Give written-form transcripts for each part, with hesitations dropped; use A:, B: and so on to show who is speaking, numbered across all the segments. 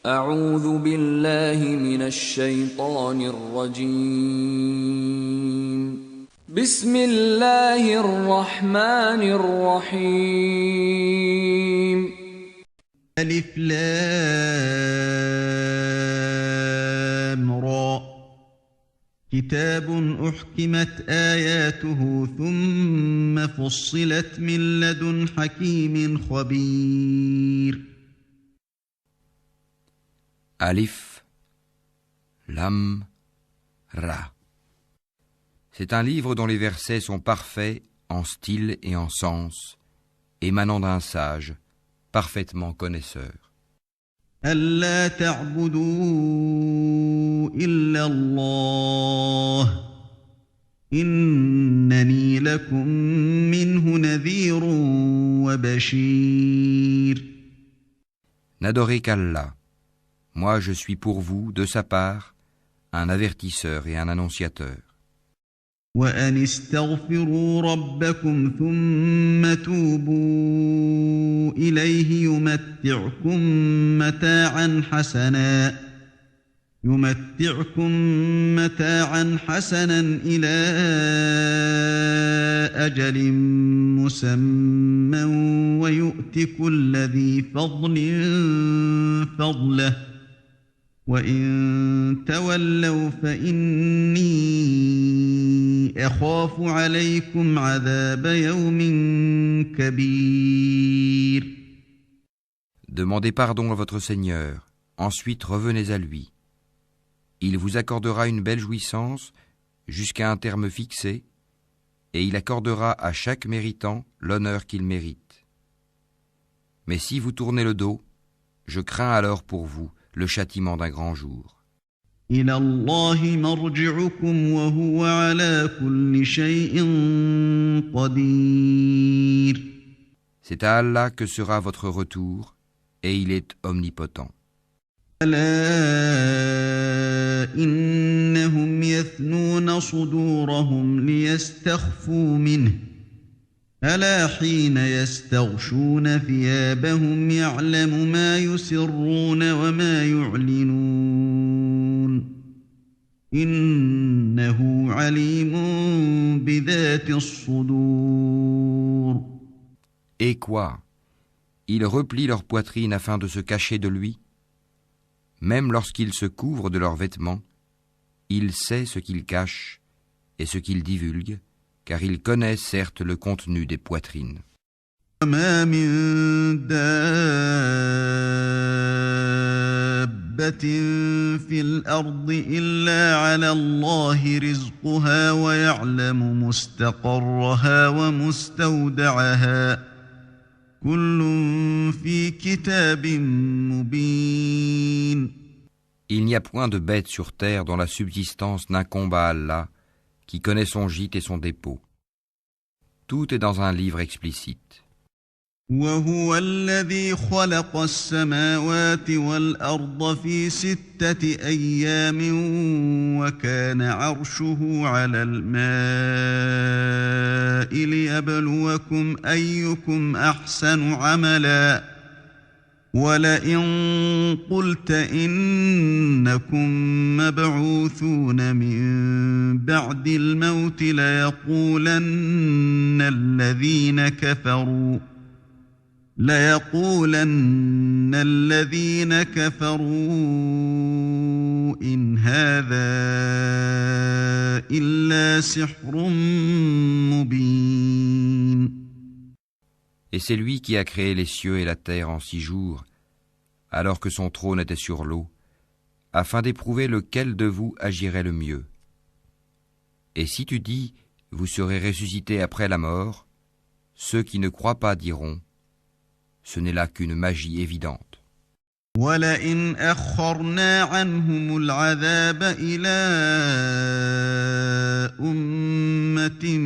A: أعوذ بالله من الشيطان الرجيم بسم الله الرحمن الرحيم
B: ألف لام را كتاب أحكمت آياته ثم فصلت من لدن حكيم خبير
C: Alif, Lam, Ra. C'est un livre dont les versets sont parfaits en style et en sens, émanant d'un sage, parfaitement connaisseur.
B: ألا تعبدوا إلا الله إنني لكم منه نذير وبشير.
C: N'adorez qu'Allah. Moi je suis pour vous, de sa part, un avertisseur et un annonciateur.
B: وأن استغفروا ربكم ثم توبوا إليه يمتعكم متاعا حسنا إلى أجل مسمى ويؤت كل ذي فضل فضله وإن تولوا فإني أخاف عليكم عذاب يوم كبير.
C: Demandez pardon à votre Seigneur, ensuite revenez à lui. Il vous accordera une belle jouissance jusqu'à un terme fixé, et il accordera à chaque méritant l'honneur qu'il mérite. Mais si vous tournez le dos, je crains alors pour vous le châtiment d'un grand jour.
B: إلى الله مرجعكم وهو على كل شيء قدير.
C: C'est à Allah que sera votre retour, et il est omnipotent.
B: ألا إنهم يثنون صدورهم ليستخفوا منه ألا حين يستغشون ثيابهم يعلم ما يسرون وما يعلنون إنه عليم بذات الصدور.
C: Et quoi? Ils replient leur poitrine afin de se cacher de lui. Même lorsqu'ils se couvrent de leurs vêtements, il sait ce qu'ils cachent et ce qu'ils divulguent, car il connaît certes le contenu des poitrines.
B: وما من دابة في الأرض إلا على الله رزقها ويعلم مستقرها ومستودعها كل في كتاب مبين.
C: Il n'y a point de bête sur terre dont la subsistance n'incombe à Allah, qui connaît son gîte et son dépôt. Tout est dans un livre explicite.
B: وهو الذي خلق السماوات والأرض في 6 أيام وكان عرشه على الماء ليبلوكم أيكم أحسن عملا ولئن قلت إنكم مبعوثون من بعد الموت ليقولن الذين كفروا إن هذا إلا سحر مبين.
C: Et c'est lui qui a créé les cieux et la terre en 6 jours, alors que son trône était sur l'eau, afin d'éprouver lequel de vous agirait le mieux. Et si tu dis, vous serez ressuscités après la mort, ceux qui ne croient pas diront, ce n'est là qu'une magie évidente.
B: وَلَئِنْ أَخَّرْنَا عَنْهُمُ الْعَذَابَ إِلَىٰ أُمَّةٍ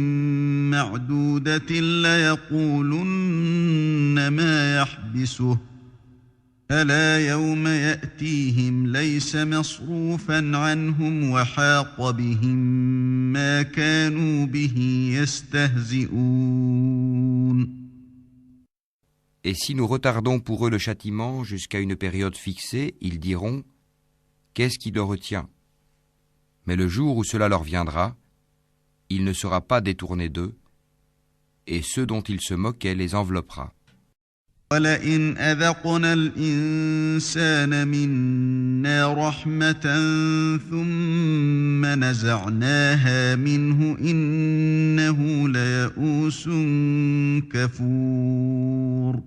B: مَّعْدُودَةٍ لَّيَقُولُنَّ مَا يَحْبِسُهُ أَلَا يَوْمَ يَأْتِيهِمْ لَيْسَ مَصْرُوفًا عَنْهُمْ وَحَاقَ بِهِم مَّا كَانُوا بِهِ يَسْتَهْزِئُونَ.
C: Et si nous retardons pour eux le châtiment jusqu'à une période fixée, ils diront « Qu'est-ce qui le retient ?» Mais le jour où cela leur viendra, il ne sera pas détourné d'eux, et ceux dont ils se moquaient les enveloppera.
B: وَلَئِنْ أَذَقْنَا الْإِنسَانَ مِنَّا رَحْمَةً ثُمَّ نَزَعْنَاهَا مِنْهُ إِنَّهُ لَيَئُوسٌ كَفُورٌ.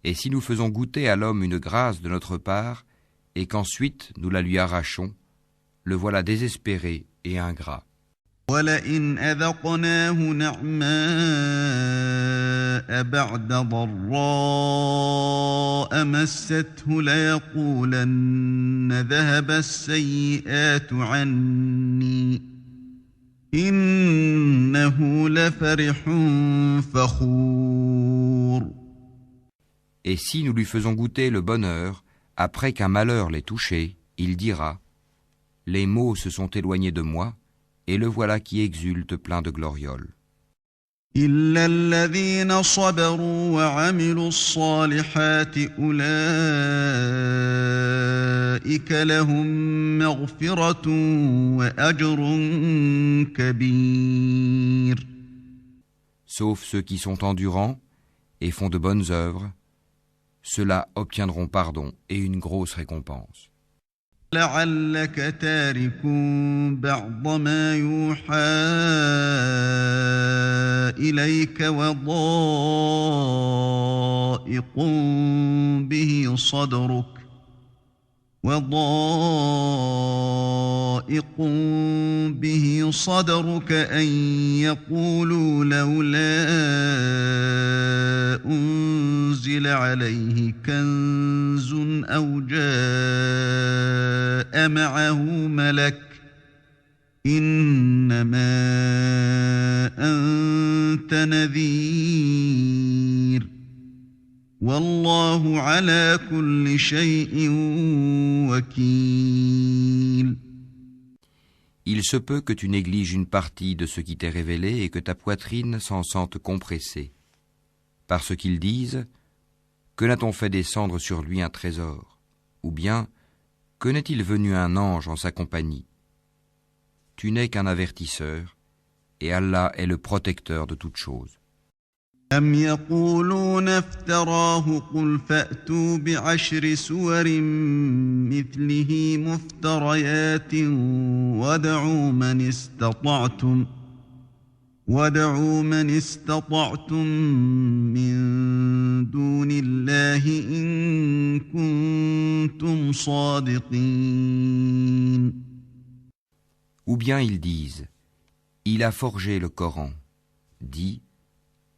C: Et si nous faisons goûter à l'homme une grâce de notre part, et qu'ensuite nous la lui arrachons, le voilà désespéré et ingrat.
B: وَلَئِنْ أَذَقْنَاهُ نَعْمَاءَ بَعْدَ ضَرَّاءَ مَسَّتْهُ لَيَقُولَنَّ ذَهَبَ السَّيِّئَاتُ عَنِّي إِنَّهُ لَفَرِحٌ فَخُورٌ.
C: Et si nous lui faisons goûter le bonheur, après qu'un malheur l'ait touché, il dira « Les maux se sont éloignés de moi, et le voilà qui exulte plein de glorioles. »
B: إِلَّا الَّذِينَ صَبَرُوا وَعَمِلُوا الصَّالِحَاتِ أُولَئِكَ لَهُم مَّغْفِرَةٌ وَأَجْرٌ كَبِيرٌ.
C: Sauf ceux qui sont endurants et font de bonnes œuvres, ceux-là obtiendront pardon et une grosse récompense.
B: لَعَلَّكَ تَارِكٌ بَعْضَ مَا يُوحَىٰ إِلَيْكَ وَضَائِقٌ بِهِ صَدْرُكَ أَن يَقُولُوا لَوْلَا أُنزِلَ عَلَيْهِ كَنزٌ أَوْ جَاءَ مَعَهُ مَلَكٌ إِنَّمَا أَنتَ نَذِيرٌ وَاللَّهُ عَلَى كُلِّ شَيْءٍ وَكِيلٌ.
C: Il se peut que tu négliges une partie de ce qui t'est révélé et que ta poitrine s'en sente compressée. Parce qu'ils disent « Que n'a-t-on fait descendre sur lui un trésor ?» Ou bien « Que n'est-il venu un ange en sa compagnie ?» Tu n'es qu'un avertisseur, et Allah est le protecteur de toutes choses.
B: أَمْ يَقُولُونَ افْتَرَاهُ قُلْ فَأْتُوا بِعَشْرِ سُوَرٍ مِثْلِهِ مُفْتَرَيَاتٍ وَادْعُوا مَنِ اسْتَطَعْتُم مِّن دُونِ اللَّهِ إِن كُنتُمْ صَادِقِينَ.
C: Ou bien ils disent « Il a forgé le Coran » dit «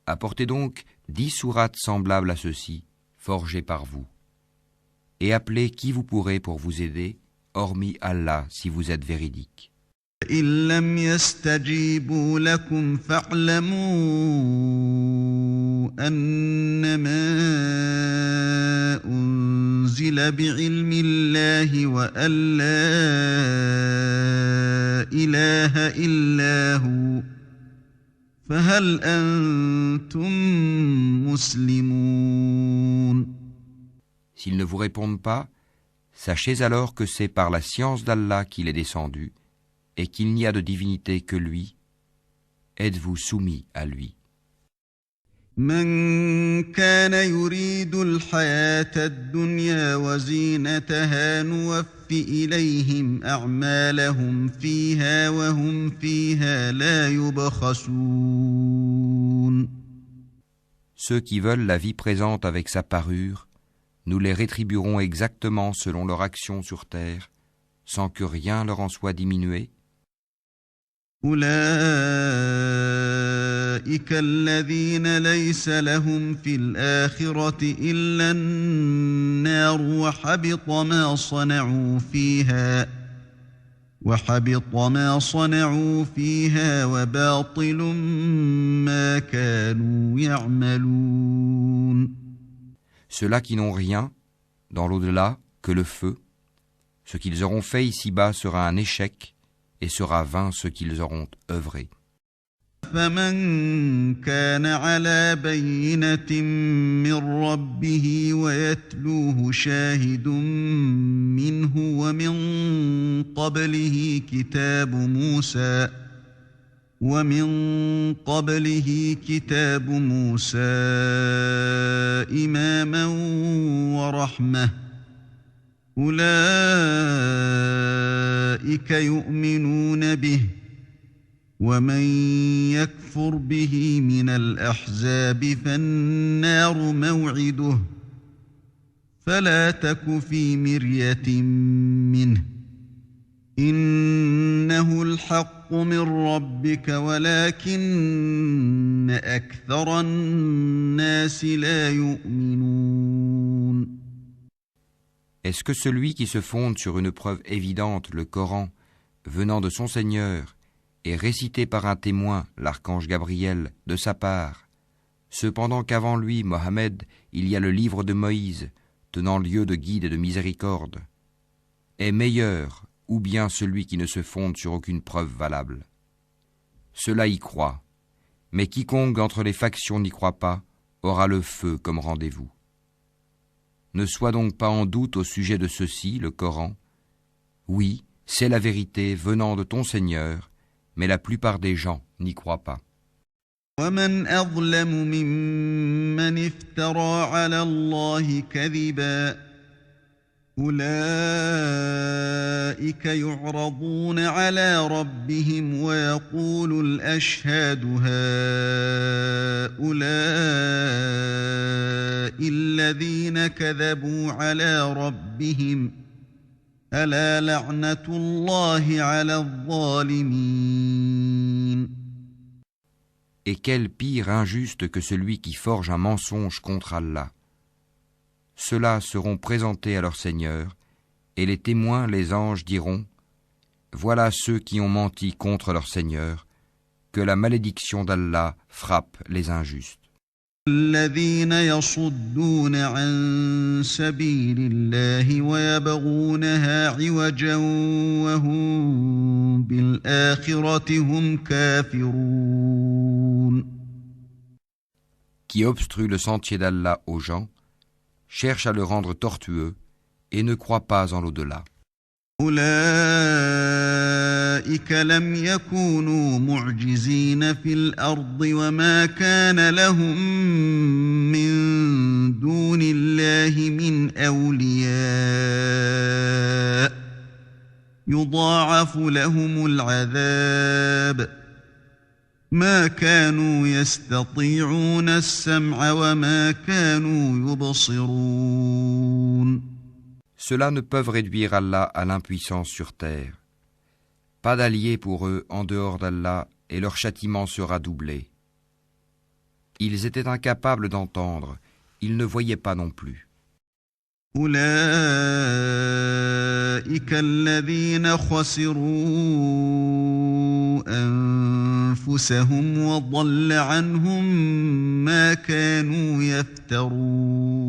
C: Apportez donc 10 sourates semblables à ceux-ci, forgées par vous. Et appelez qui vous pourrez pour vous aider, hormis Allah si vous êtes véridique.
B: إِن لَّمْ يَسْتَجِيبُوا لَكُمْ فَاعْلَمُوا أَنَّمَا أُنزِلَ بِعِلْمِ اللَّهِ وَأَن لَّا إِلَٰهَ إِلَّا هُوَ فَهَلْ أَنتُم مُّسْلِمُونَ.
C: S'ils ne vous répondent pas, sachez alors que c'est par la science d'Allah qu'il est descendu, et qu'il n'y a de divinité que lui. Êtes-vous soumis à lui?
B: من كان يريد الحياة الدنيا وزينتها نوف إليهم أعمالهم فيها وهم فيها لا يبخسون.
C: Ceux qui veulent la vie présente avec sa parure, nous les rétribuerons exactement selon leur action sur terre, sans que rien leur en soit diminué.
B: أولئك الذين ليس لهم في الآخرة إلا النار وحبط ما صنعوا فيها وباطل ما كانوا يعملون.
C: Ceux-là qui n'ont rien, dans l'au-delà, que le feu, ce qu'ils auront fait ici-bas sera un échec, et sera vain ce qu'ils auront œuvré.
B: فمن كان على بينة من ربه ويتلوه شاهد منه ومن قبله كتاب موسى إماما ورحمة أولئك يؤمنون به ومن يكفر به من الأحزاب فالنار موعده فلا تك في مرية منه إنه الحق من ربك ولكن أكثر الناس لا يؤمنون.
C: Est-ce que celui qui se fonde sur une preuve évidente, le Coran, venant de son Seigneur, et récité par un témoin, l'archange Gabriel, de sa part, cependant qu'avant lui, Mohammed, il y a le livre de Moïse, tenant lieu de guide et de miséricorde, est meilleur ou bien celui qui ne se fonde sur aucune preuve valable? Cela y croit, mais quiconque entre les factions n'y croit pas aura le feu comme rendez-vous. Ne sois donc pas en doute au sujet de ceci, le Coran. Oui, c'est la vérité venant de ton Seigneur, mais la plupart des gens n'y croient pas.
B: ومن أظلم ممن افترى على الله كذبا أولئك يعرضون على ربهم ويقول الأشهاد هؤلاء الذين كذبوا على ربهم ألا لعنة الله على الظالمين.
C: Et quel pire injuste que celui qui forge un mensonge contre Allah. Ceux-là seront présentés à leur Seigneur, et les témoins, les anges, diront « Voilà ceux qui ont menti contre leur Seigneur, que la malédiction d'Allah frappe les injustes. »
B: الذين يصدون عن سبيل الله ويبغونها عوجا وهم بالآخرة هم كافرون.
C: Qui obstrue le sentier d'Allah aux gens, cherche à le rendre tortueux et ne croit pas en l'au-delà.
B: أولئك لم يكونوا معجزين في الأرض وما كان لهم من دون الله من أولياء يضاعف لهم العذاب ما كانوا يستطيعون السمع وما كانوا يبصرون.
C: Ceux-là ne peuvent réduire Allah à l'impuissance sur terre. Pas d'alliés pour eux en dehors d'Allah, et leur châtiment sera doublé. Ils étaient incapables d'entendre, ils ne voyaient pas non plus.
B: أولئك الذين خسروا أنفسهم وضل عنهم ما كانوا يفترون.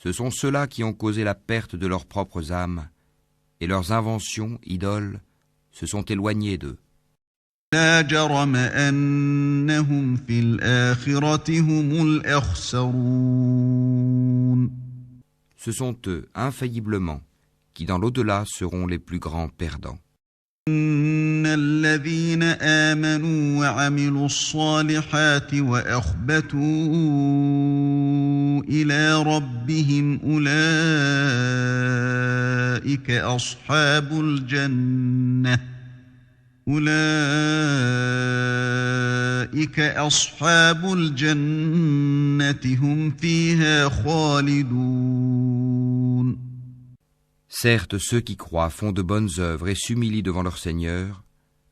C: Ce sont ceux-là qui ont causé la perte de leurs propres âmes, et leurs inventions, idoles, se sont éloignées d'eux.
B: لا جرم أنهم في الآخرة هم الأخسرون.
C: Ce sont eux, infailliblement, qui dans l'au-delà seront les plus grands perdants.
B: إن الذين آمنوا وعملوا الصالحات وأخبتوا إلى ربهم أولئك أصحاب الجنة هم فيها خالدون.
C: Certes, ceux qui croient font de bonnes œuvres et s'humilient devant leur Seigneur,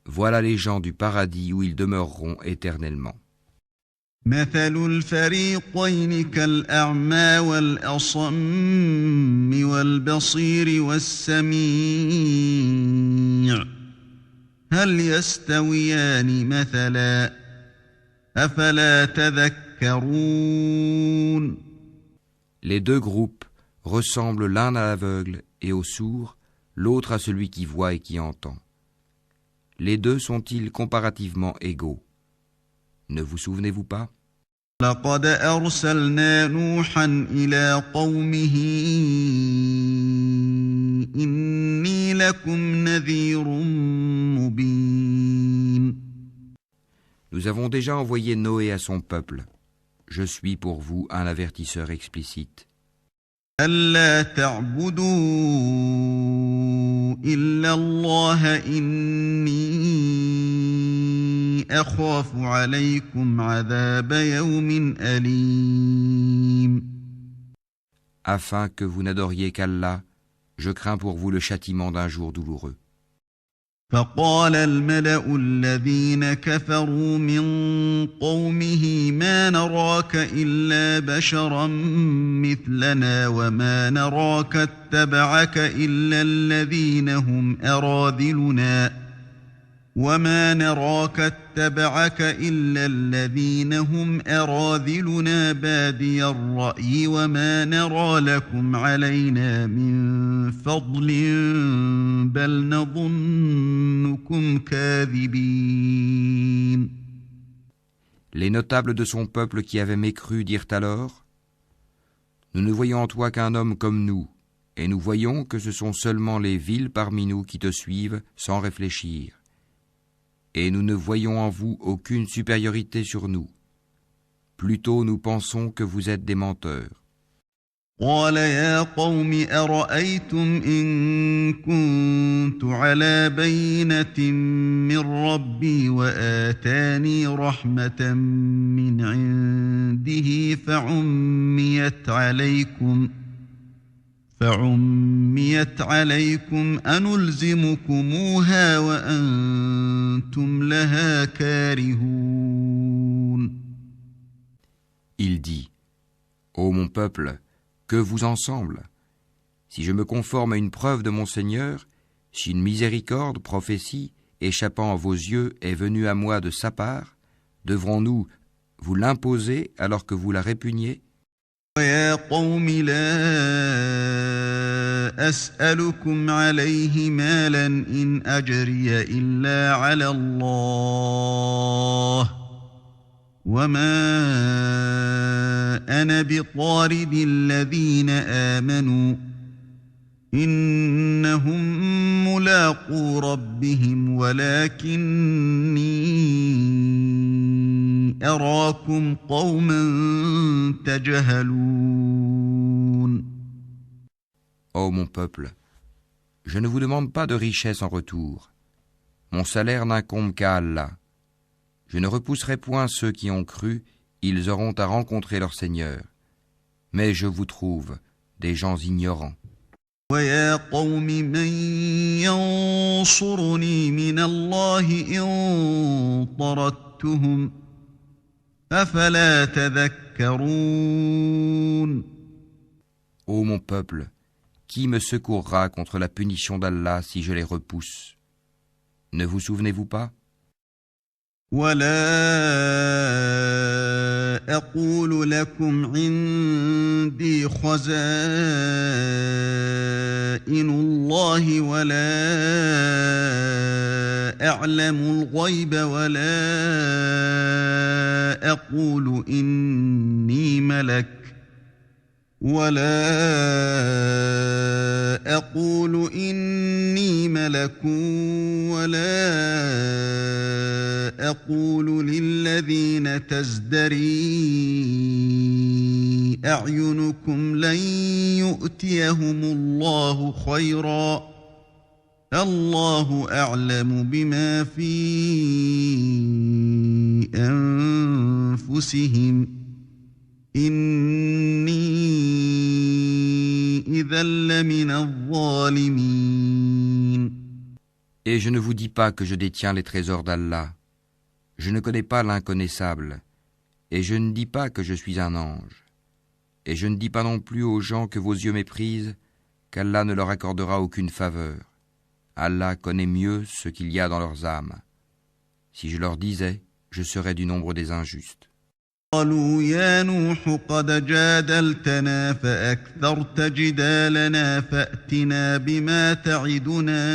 C: voilà les gens du paradis où ils demeureront éternellement.
B: مثل الفريقين كالأعمى والأصم والبصير والسميع هل يستويان مثلا أفلا تذكرون.
C: Les deux groupes ressemblent l'un à l'aveugle et au sourd, l'autre à celui qui voit et qui entend. Les deux sont-ils comparativement égaux? Ne vous souvenez-vous pas?
B: لقد أرسلنا نوحا إلى قومه إني لكم نذير مبين.
C: Nous avons déjà envoyé Noé à son peuple. Je suis pour vous un avertisseur explicite.
B: ألا تعبدوا إلا الله إني أخاف عليكم عذاب يوم أليم.
C: Afin que vous n'adoriez qu'Allah, je crains pour vous le châtiment d'un jour douloureux.
B: فقال الملأ الذين كفروا من قومه ما نراك إلا بشرا مثلنا وما نراك اتبعك إلا الذين هم أراذلنا بادي الرأي وما نرى لكم علينا من فضل بل نظنكم كاذبين.
C: Les notables de son peuple qui avaient mécru dirent alors: Nous ne voyons en toi qu'un homme comme nous, et nous voyons que ce sont seulement les vils parmi nous qui te suivent sans réfléchir. Et nous ne voyons en vous aucune supériorité sur nous. Plutôt nous pensons que vous êtes des menteurs.
B: قال يا قوم أرأيتم إن كنت على بينة من ربي وآتاني رحمة من عنده فعميت عليكم أنلزمكموها وأنتم لها كارهون.
C: Il dit: Ô mon peuple, que vous ensemble, si je me conforme à une preuve de mon Seigneur, si une miséricorde, prophétie, échappant à vos yeux est venue à moi de sa part, devrons-nous vous l'imposer alors que vous la répugnez?
B: ويا قوم لا أسألكم عليه مالا إن أجري إلا على الله وما أنا بطارد الذين آمنوا إنهم ملاقو ربهم ولكني أراكم قوما تجهلون.
C: Ô mon peuple, je ne vous demande pas de richesse en retour. Mon salaire n'incombe qu'à Allah. Je ne repousserai point ceux qui ont cru, ils auront à rencontrer leur Seigneur. Mais je vous trouve des gens ignorants.
B: ويا قوم من ينصرني من الله إن طردتهم أفلا تذكرون.
C: Ô mon peuple, qui me secourra contre la punition d'Allah si je les repousse? Ne vous souvenez-vous pas?
B: ولا أقول لكم عندي خزائن الله ولا أعلم الغيب ولا أقول إني ملك ولا أقول للذين تزدري أعينكم لن يؤتيهم الله خيرا الله أعلم بما في أنفسهم إني إذا لمن الظالمين.
C: Et je ne vous dis pas que je détiens les trésors d'Allah. Je ne connais pas l'inconnaissable. Et je ne dis pas que je suis un ange. Et je ne dis pas non plus aux gens que vos yeux méprisent qu'Allah ne leur accordera aucune faveur. Allah connaît mieux ce qu'il y a dans leurs âmes. Si je leur disais, je serais du nombre des injustes.
B: قالوا يا نوح قد جادلتنا فأكثرت جدالنا فأتنا بما تعدنا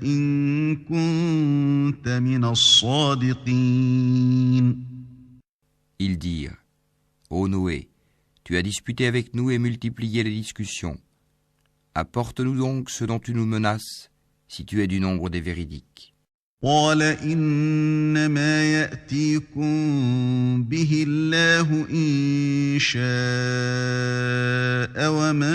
B: إن كنت من الصادقين.
C: Ils dirent, Ô Noé, tu as disputé avec nous et multiplié les discussions. Apporte-nous donc ce dont tu nous menaces, si tu es du nombre des véridiques.
B: قال إنما يأتيكم به الله إن شاء وما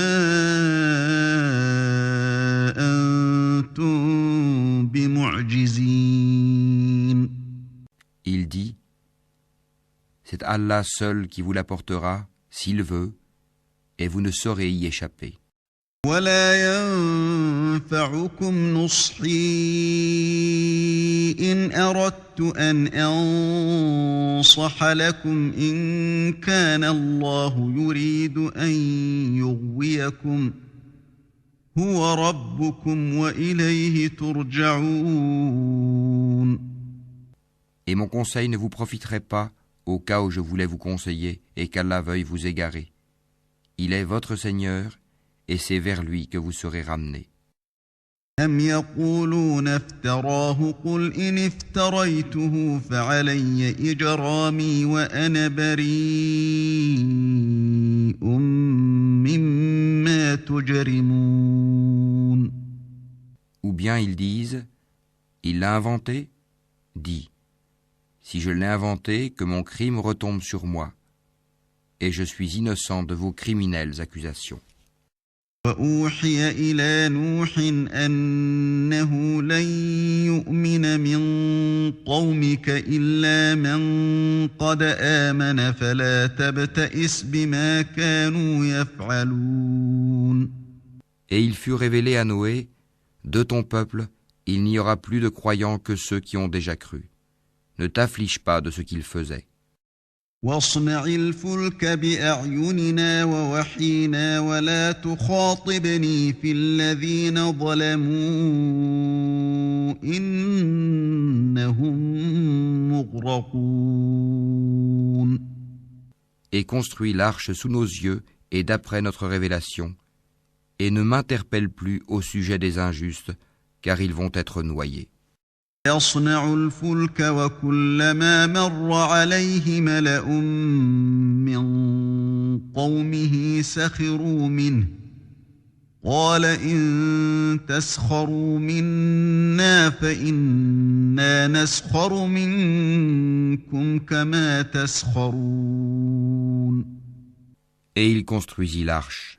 B: أنتم بمعجزين.
C: Il dit, c'est Allah seul qui vous l'apportera, s'il veut, et vous ne saurez y échapper.
B: ولا ينفعكم نصحي إن أردت أن أنصح لكم إن كان الله يريد أن يغويكم هو ربكم وإليه ترجعون.
C: Et mon conseil ne vous profiterait pas au cas où je voulais vous conseiller et qu'Allah veuille vous égarer. Il est votre Seigneur et c'est vers lui que vous serez ramenés.
B: أم يقولون افتراه قل إن افتريته فعلي إجرامي وأنا بريء مما تجرمون.
C: Ou bien ils disent, il l'a inventé? Dis, si je l'ai inventé, que mon crime retombe sur moi, et je suis innocent de vos criminelles accusations.
B: وأوحي إلى نوح أنه لن يؤمن من قومك إلا من قد آمن فلا تبتئس بما كانوا يفعلون.
C: Et il fut révélé à Noé, de ton peuple, il n'y aura plus de croyants que ceux qui ont déjà cru. Ne t'afflige pas de ce qu'ils faisaient.
B: واصنع الفلك بأعيننا ووحينا ولا تخاطبني في الذين ظلموا إنهم مغرقون.
C: Et construis l'arche sous nos yeux et d'après notre révélation, et ne m'interpelle plus au sujet des injustes, car ils vont être noyés.
B: يصنع الفلك وكلما مر عليه ملأ من قومه سخروا منه قال إن تسخروا منا فإنا نسخر منكم كما تسخرون.
C: Et il construisit l'arche.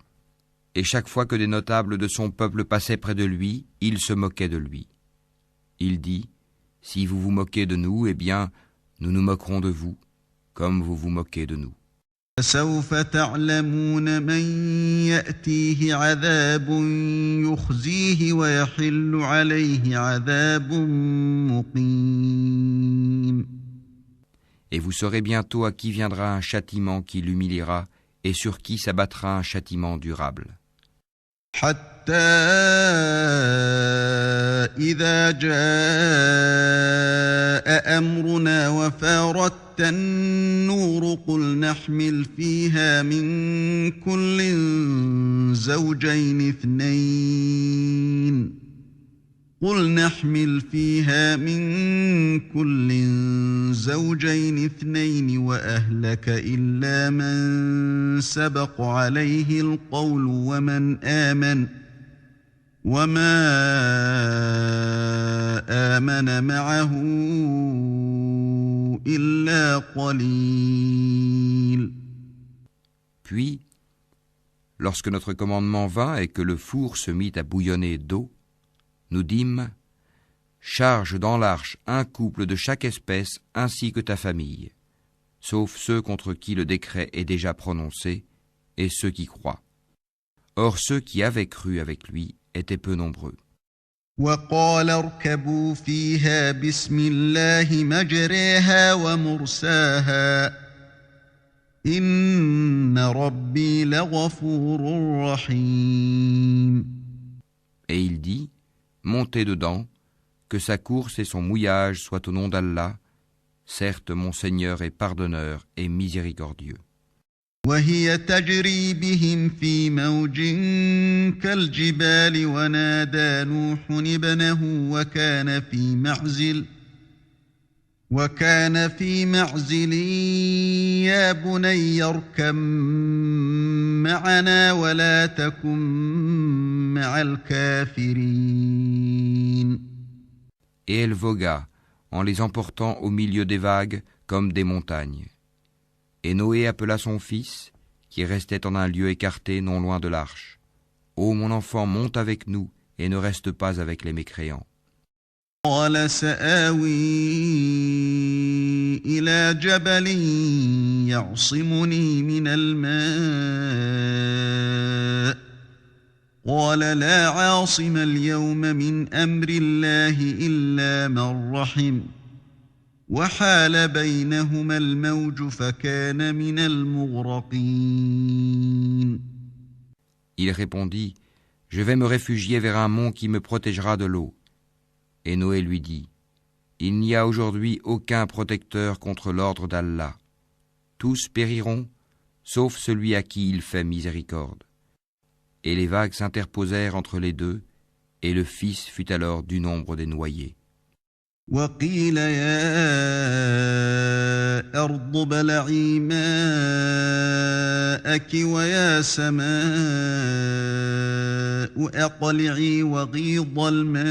C: Et chaque fois que des notables de son peuple passaient près de lui, il se moquait de lui. Il dit, si vous vous moquez de nous, eh bien, nous nous moquerons de vous, comme vous vous moquez de nous.
B: فسوف تعلمون من يأتيه عذاب يخزيه ويحل عليه عذاب مقيم.
C: Et vous saurez bientôt à qui viendra un châtiment qui l'humiliera et sur qui s'abattra un châtiment durable.
B: حتى إذا جاء أمرنا وفارت النور قل نحمل فيها من كل زوجين اثنين وأهلك إلا من سبق عليه القول وما آمن معه إلا قليل.
C: Puis, lorsque notre commandement vint et que le four se mit à bouillonner d'eau, nous dîmes, charge dans l'arche un couple de chaque espèce ainsi que ta famille, sauf ceux contre qui le décret est déjà prononcé et ceux qui croient. Or ceux qui avaient cru avec lui étaient peu nombreux.
B: وقال اركبوا فيها بسم الله مجريها ومرساها إن ربي لغفور رحيم.
C: Et il dit, montez dedans, que sa course et son mouillage soient au nom d'Allah, Certes, mon Seigneur est pardonneur et miséricordieux.
B: وهي تجري بهم في موج كالجبال ونادى نوح ابنه وكان في معزل يا بني اركب معنا ولا تكن مع الكافرين.
C: Et elle vogua, en les emportant au milieu des vagues comme des montagnes. Et Noé appela son fils, qui restait en un lieu écarté non loin de l'arche. « Ô mon enfant, monte avec nous, et ne reste pas avec les mécréants. »
B: قال سآوي إلى جبل يعصمني من الماء قال لا عاصم اليوم من أمر الله إلا من رحم وحال بينهما الموج فكان من المغرقين.
C: Il répondit, « Je vais me réfugier vers un mont qui me protégera de l'eau. » Et Noé lui dit, « Il n'y a aujourd'hui aucun protecteur contre l'ordre d'Allah. Tous périront, sauf celui à qui il fait miséricorde. » Et les vagues s'interposèrent entre les deux, et le fils fut alors du nombre des noyés.
B: وقيل يا أرض ابلعي ماءك ويا سماء أقلعي وغيض الماء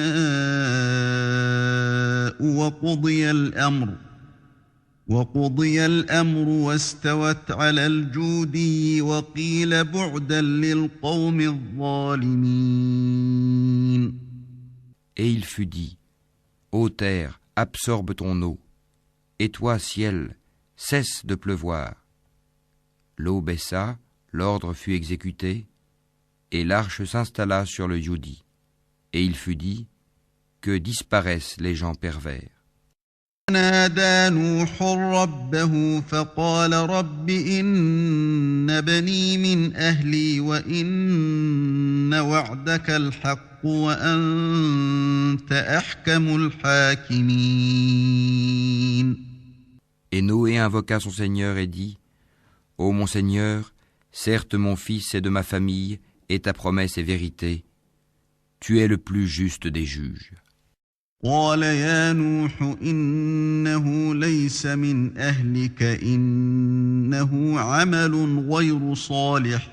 B: وقضي الأمر واستوت على الجودي وقيل بعدا للقوم الظالمين.
C: Et il fut dit, Ô terre, absorbe ton eau, et toi, ciel, cesse de pleuvoir. L'eau baissa, l'ordre fut exécuté, et l'arche s'installa sur le Judi. Et il fut dit, que disparaissent les gens pervers.
B: نادى نوح ربه فقال رب إن بني من أهلي وإن وعدك الحق وأنت أحكم الحاكمين.
C: Et Noé invoqua son Seigneur et dit, Ô mon Seigneur, certes mon fils est de ma famille, et ta promesse est vérité. Tu es le plus juste des juges.
B: قال يا نوح إنه ليس من أهلك إنه عمل غير صالح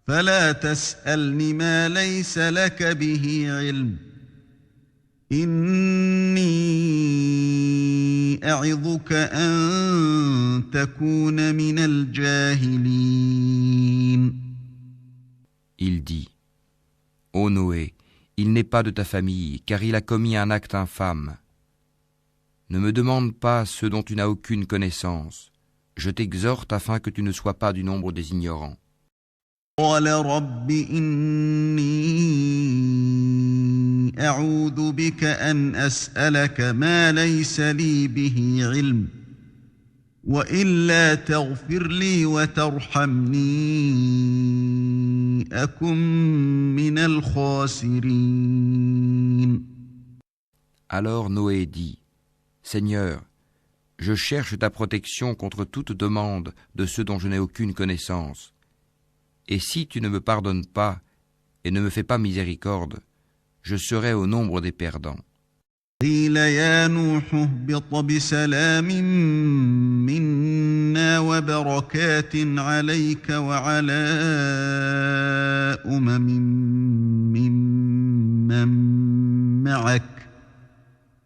B: فلا تسألني ما ليس لك به علم إني أعظك أن تكون من الجاهلين.
C: Il dit, Ô Noé, il n'est pas de ta famille, car il a commis un acte infâme. Ne me demande pas ce dont tu n'as aucune connaissance. Je t'exhorte afin que tu ne sois pas du nombre des ignorants.
B: قال رب إني أعوذ بك أن أسألك ما ليس لي به علم وإلا تغفر لي وترحمني أكن من الخاسرين.
C: Alors Noé dit, Seigneur, je cherche ta protection contre toute demande de ceux dont je n'ai aucune connaissance. Et si tu ne me pardonnes pas et ne me fais pas miséricorde, je serai au nombre des perdants.
B: قيل يا نوح اهبط بسلام منا وبركات عليك وعلى ممن معك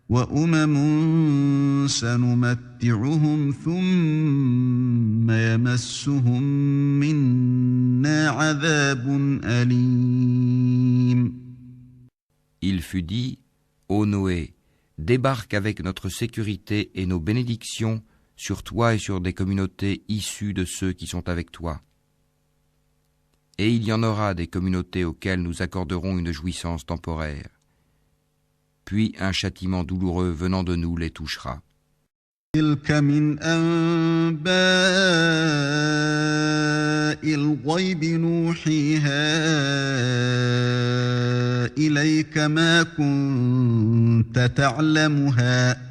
B: وأمم سنمتعهم ثم يمسهم منا عذاب أليم.
C: Il fut dit, Ô Noé, débarque avec notre sécurité et nos bénédictions sur toi et sur des communautés issues de ceux qui sont avec toi. Et il y en aura des communautés auxquelles nous accorderons une jouissance temporaire. Puis un châtiment douloureux venant de nous les touchera.
B: تلك من أنباء الغيب نوحيها إليك ما كنت تعلمها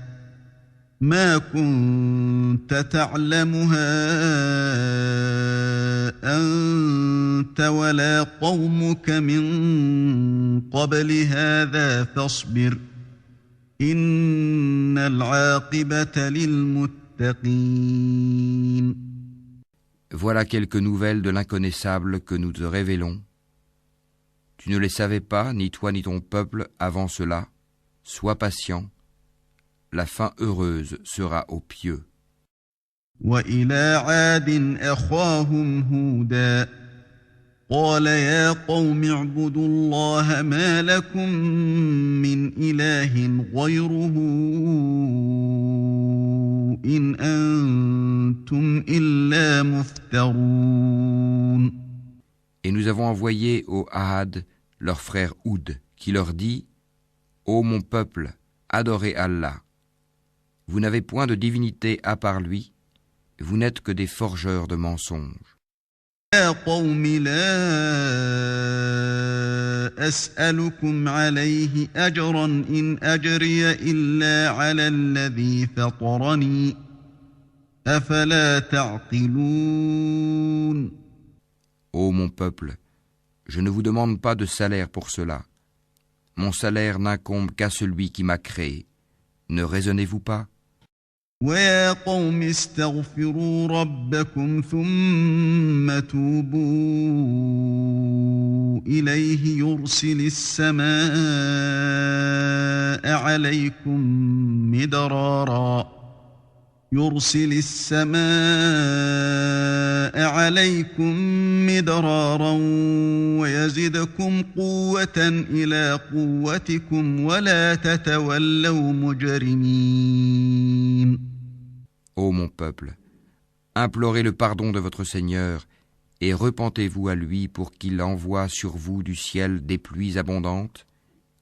B: ما كنت تعلمها أنت ولا قومك من قبل هذا فاصبر إن العاقبة للمتقين.
C: Voilà quelques nouvelles de l'inconnaissable que nous te révélons. Tu ne les savais pas, ni toi ni ton peuple, avant cela. Sois patient. La fin heureuse sera aux pieux.
B: وإلى عاد أخاهم هودا قال يا قوم اعبدوا الله ما لكم من إله غيره إن أنتم إلا مفترون.
C: Et nous avons envoyé au Ahad leur frère Houd, qui leur dit : Ô mon peuple, adorez Allah. Vous n'avez point de divinité à part lui, vous n'êtes que des forgeurs de mensonges.
B: يا قوم لا أسألكم عليه أجرا إن أجري إلا على الذي فطرني أفلا تعقلون.
C: Ô mon peuple, je ne vous demande pas de salaire pour cela. Mon salaire n'incombe qu'à celui qui m'a créé. Ne raisonnez-vous pas ?
B: ويا قوم استغفروا ربكم ثم توبوا إليه يرسل السماء عليكم مدرارا ويزدكم قوة إلى قوتكم ولا تتولوا مجرمين.
C: Ô mon peuple, implorez le pardon de votre Seigneur et repentez-vous à lui pour qu'il envoie sur vous du ciel des pluies abondantes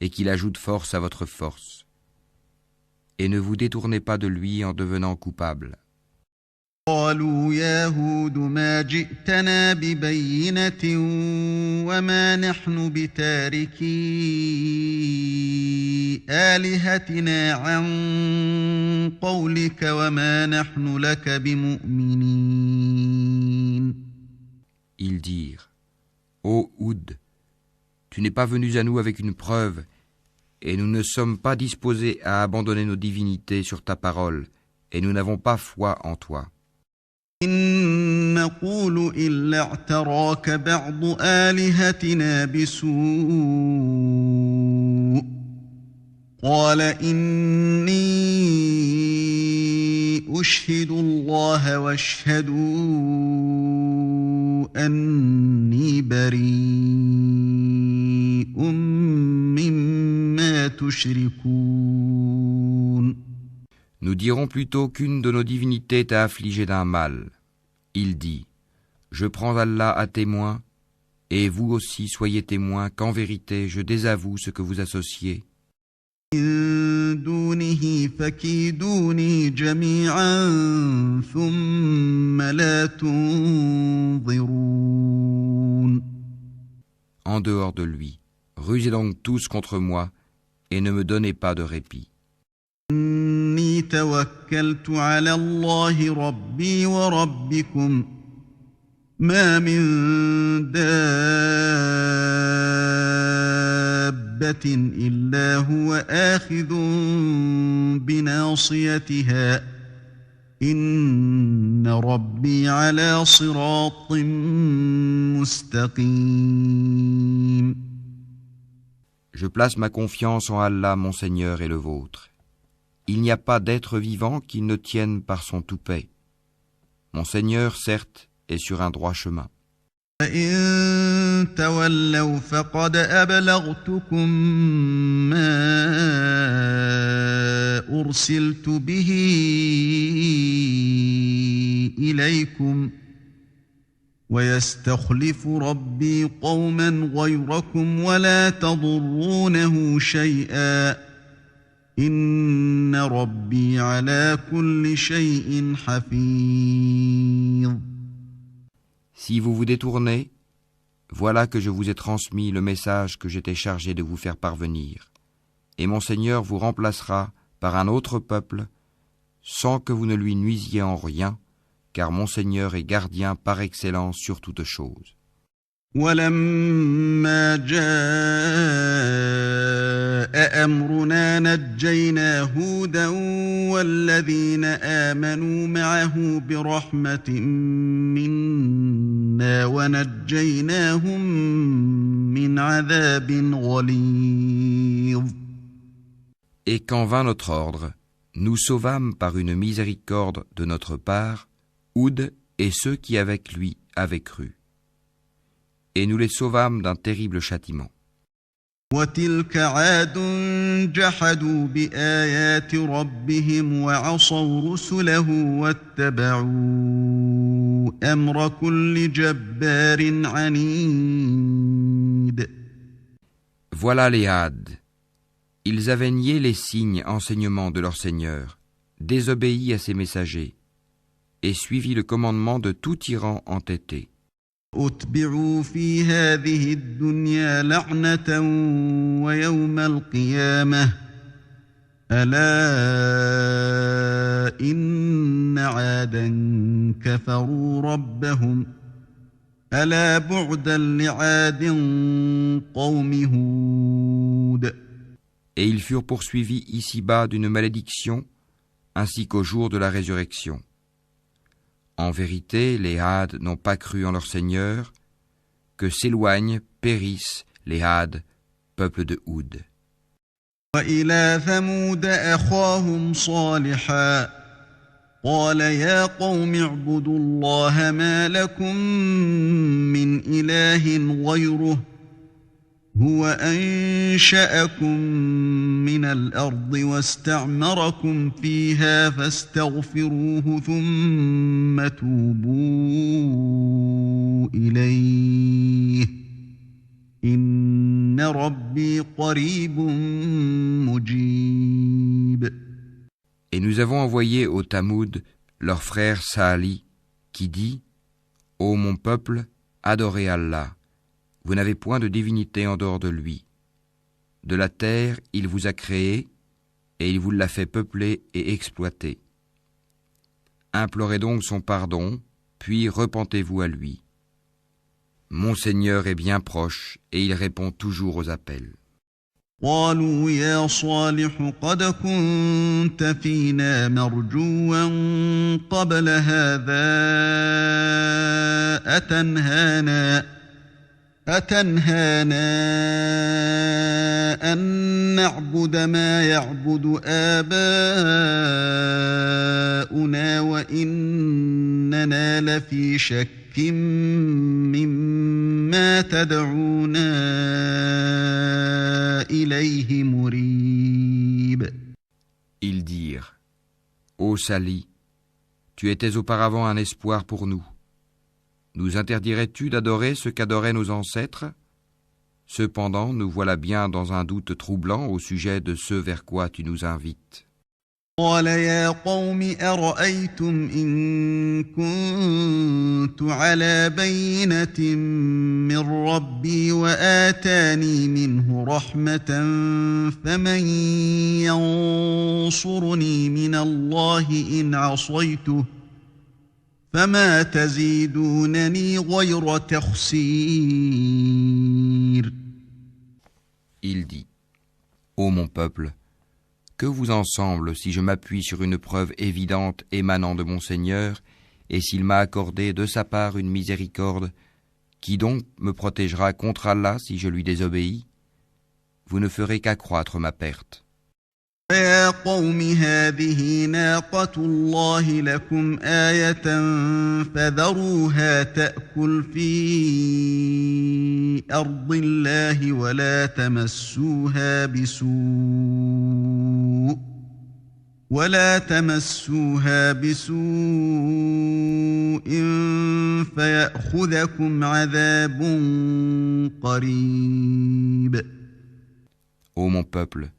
C: et qu'il ajoute force à votre force. Et ne vous détournez pas de lui en devenant coupable.
B: قالوا يا هود ما جئتنا ببينة وما نحن بتاركي آلهتنا عن قولك وما نحن لك بمؤمنين.
C: Ils dirent : Ô Houd, tu n'es pas venu à nous avec une preuve, et nous ne sommes pas disposés à abandonner nos divinités sur ta parole, et nous n'avons pas foi en toi.
B: إن نقول إلا اعتراك بعض آلهتنا بسوء قال إني أشهد الله واشهدوا أني بريء مما تشركون.
C: Nous dirons plutôt qu'une de nos divinités t'a affligé d'un mal. Il dit : Je prends Allah à témoin, et vous aussi soyez témoins qu'en vérité je désavoue ce que vous associez.
B: من دونه فكيدوني جميعا ثم لا تنظرون.
C: En dehors de lui, rusez donc tous contre moi, et ne me donnez pas de répit.
B: إني توكلت على الله ربي وربكم ما من دابة إلا هو آخذ بناصيتها إن ربي على صراط مستقيم.
C: Je place ma confiance en Allah, mon Seigneur et le vôtre. Il n'y a pas d'être vivant qui ne tienne par son toupet. Mon Seigneur, certes, est sur un droit chemin.
B: فإن تولوا فقد أبلغتكم ما أرسلت به إليكم ويستخلف ربي قوما غيركم ولا تضرونه شيئا إن ربي على كل شيء حفيظ.
C: Si vous vous détournez, voilà que je vous ai transmis le message que j'étais chargé de vous faire parvenir. Et mon Seigneur vous remplacera par un autre peuple sans que vous ne lui nuisiez en rien, car mon Seigneur est gardien par excellence sur toute chose.
B: ولما جاء أمرنا نجينا هودا والذين آمنوا معه برحمة منا ونجيناهم من عذاب غليظ.
C: Et quand vint notre ordre, nous sauvâmes par une miséricorde de notre part Houd et ceux qui avec lui avaient cru. Et nous les sauvâmes d'un terrible châtiment.
B: وتلك عاد جحدوا بآيات ربهم وعصوا رسله واتبعوا أمر كل جبار عنيد.
C: Voilà les Had. Ils avaient nié les signes enseignements de leur Seigneur, désobéi à ses messagers, et suivi le commandement de tout tyran entêté.
B: أتبعوا في هذه الدنيا لعنة ويوم القيامة ألا إن عادا كفروا ربهم ألا بعدا لعاد قوم هود.
C: Et ils furent poursuivis ici-bas d'une malédiction, ainsi qu'au jour de la résurrection. En vérité, les Had n'ont pas cru en leur Seigneur, que s'éloignent, périssent les Had, peuple de Houd.
B: وإلى ثمود أخاهم صالحا قال يا قوم اعبدوا الله ما لكم من إله غيره هو أنشأكم من الأرض واستعمركم فيها فاستغفروه ثم توبوا إليه إن ربي قريب مجيب.
C: Et nous avons envoyé au Tamoud leur frère Saali, qui dit « Ô mon peuple, adorez Allah. Vous n'avez point de divinité en dehors de lui. De la terre, il vous a créé, et il vous l'a fait peupler et exploiter. Implorez donc son pardon, puis repentez-vous à lui. Mon Seigneur est bien proche, et il répond toujours aux appels. »
B: قالوا يا صالح قد كنت فينا مرجوا قبل هذا أتنهانا أن نعبد ما يعبد آباؤنا وإننا لفي شك مما تدعونا إليه مريب.
C: Ils dirent, Ô Sali, tu étais auparavant un espoir pour nous. Nous interdirais-tu d'adorer ce qu'adoraient nos ancêtres ? Cependant, nous voilà bien dans un doute troublant au sujet de ce vers quoi tu nous invites.
B: قال يا قوم أرأيتم إن كنت على بينة من ربي وآتاني منه رحمة فمن ينصرني من الله إن عصيته فما تزيدونني غير تخسير.
C: Il dit, Ô mon peuple, que vous en semble si je m'appuie sur une preuve évidente émanant de mon Seigneur, et s'il m'a accordé de sa part une miséricorde, qui donc me protégera contre Allah si je lui désobéis ? Vous ne ferez qu'accroître ma perte.
B: يا قوم هذه ناقة الله لكم آية فذروها تأكل في أرض الله ولا تمسوها بسوء فيأخذكم عذاب قريب.
C: Ô mon peuple,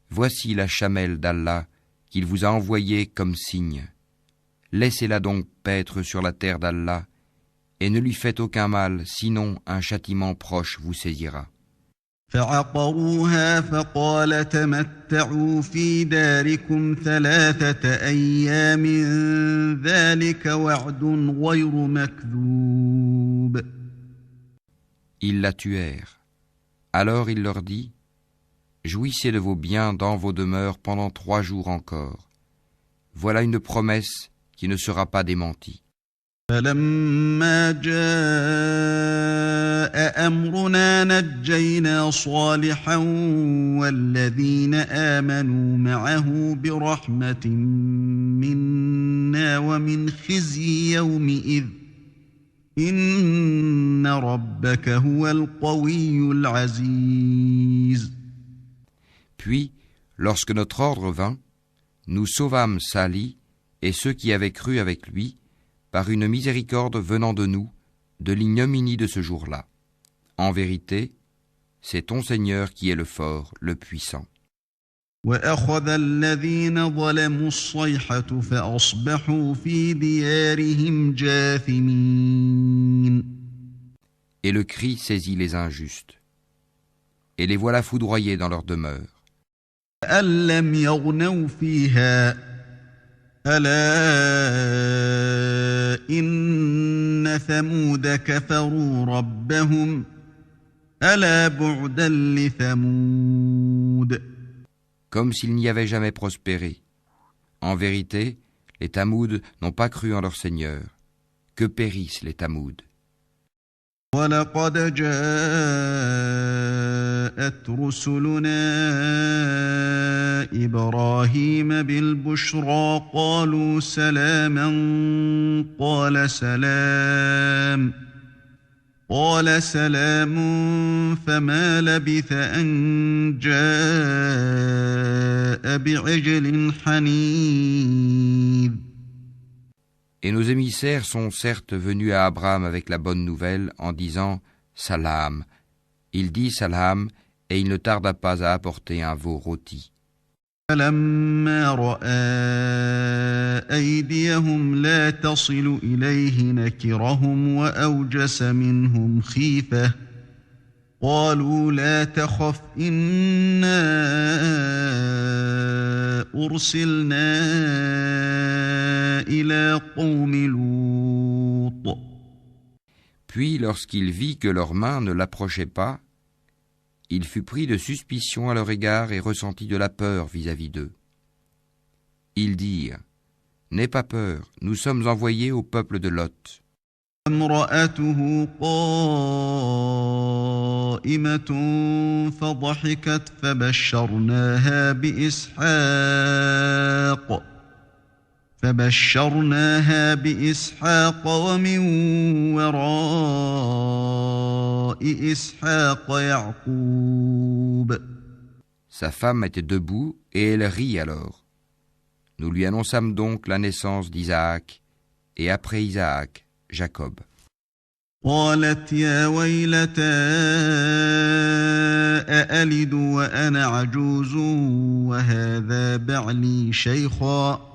C: voici la chamelle d'Allah qu'il vous a envoyée comme signe. Laissez-la donc paître sur la terre d'Allah, et ne lui faites aucun mal, sinon un châtiment proche vous saisira.
B: فعقروها فقال تمتعوا في داركم 3 أيام ذلك وعد غير مكذوب.
C: Ils la tuèrent. Alors il leur dit, jouissez de vos biens dans vos demeures pendant 3 jours encore. Voilà une promesse qui ne sera pas démentie.
B: فلما جاء أمرنا نجينا صالحا والذين آمنوا معه برحمة منا ومن خزي يومئذ إن ربك هو القوي العزيز.
C: Puis, lorsque notre ordre vint, nous sauvâmes Salih et ceux qui avaient cru avec lui, par une miséricorde venant de nous, de l'ignominie de ce jour-là. En vérité, c'est ton Seigneur qui est le fort, le puissant.
B: وأخذ الذين ظلموا الصيحة فأصبحوا في ديارهم جاثمين.
C: Et le cri saisit les injustes. Et les voilà foudroyés dans leur demeure.
B: أَن لم يغنوا فيها ألا إن ثمود كفروا ربهم ألا بعدا لثمود.
C: Comme s'ils n'y avaient jamais prospéré. En vérité, les Tamouds n'ont pas cru en leur Seigneur. Que périssent les Tamouds.
B: وَلَقَدْ جَاءَتْ رُسُلُنَا إِبْرَاهِيمَ بِالْبُشْرَى قَالُوا سَلَامًا قَالَ سَلَامٌ فَمَا لَبِثَ أَن جَاءَ بِعِجْلٍ حَنِيذٍ.
C: Et nos émissaires sont certes venus à Abraham avec la bonne nouvelle en disant « Salam ». Il dit « Salam » et il ne tarda pas à apporter un veau rôti.
B: فَلَمَّا رَأَىٰ أَيْدِيَهُمْ لَا تَصِلُ إِلَيْهِ نَكِرَهُمْ وَأَوْجَسَ مِنْهُمْ خِيفَةً قَالُوا لَا تَخَفْ إِنَّا أُرْسِلْنَا إِلَىٰ قَوْمِ لُوطٍ.
C: Puis, lorsqu'il vit que leurs mains ne l'approchaient pas, il fut pris de suspicion à leur égard et ressentit de la peur vis-à-vis d'eux. Ils dirent « N'aie pas peur, nous sommes envoyés au peuple de Lot. »
B: امرأته قائمة فضحكت فبشرناها بإسحاق ومن وراء إسحاق يعقوب.
C: Sa femme était debout et elle rit alors. Nous lui annonçâmes donc la naissance d'Isaac et après Isaac, Jacob.
B: قالت يا ويلتى أألد وأنا عجوز وهذا بعلي شيخا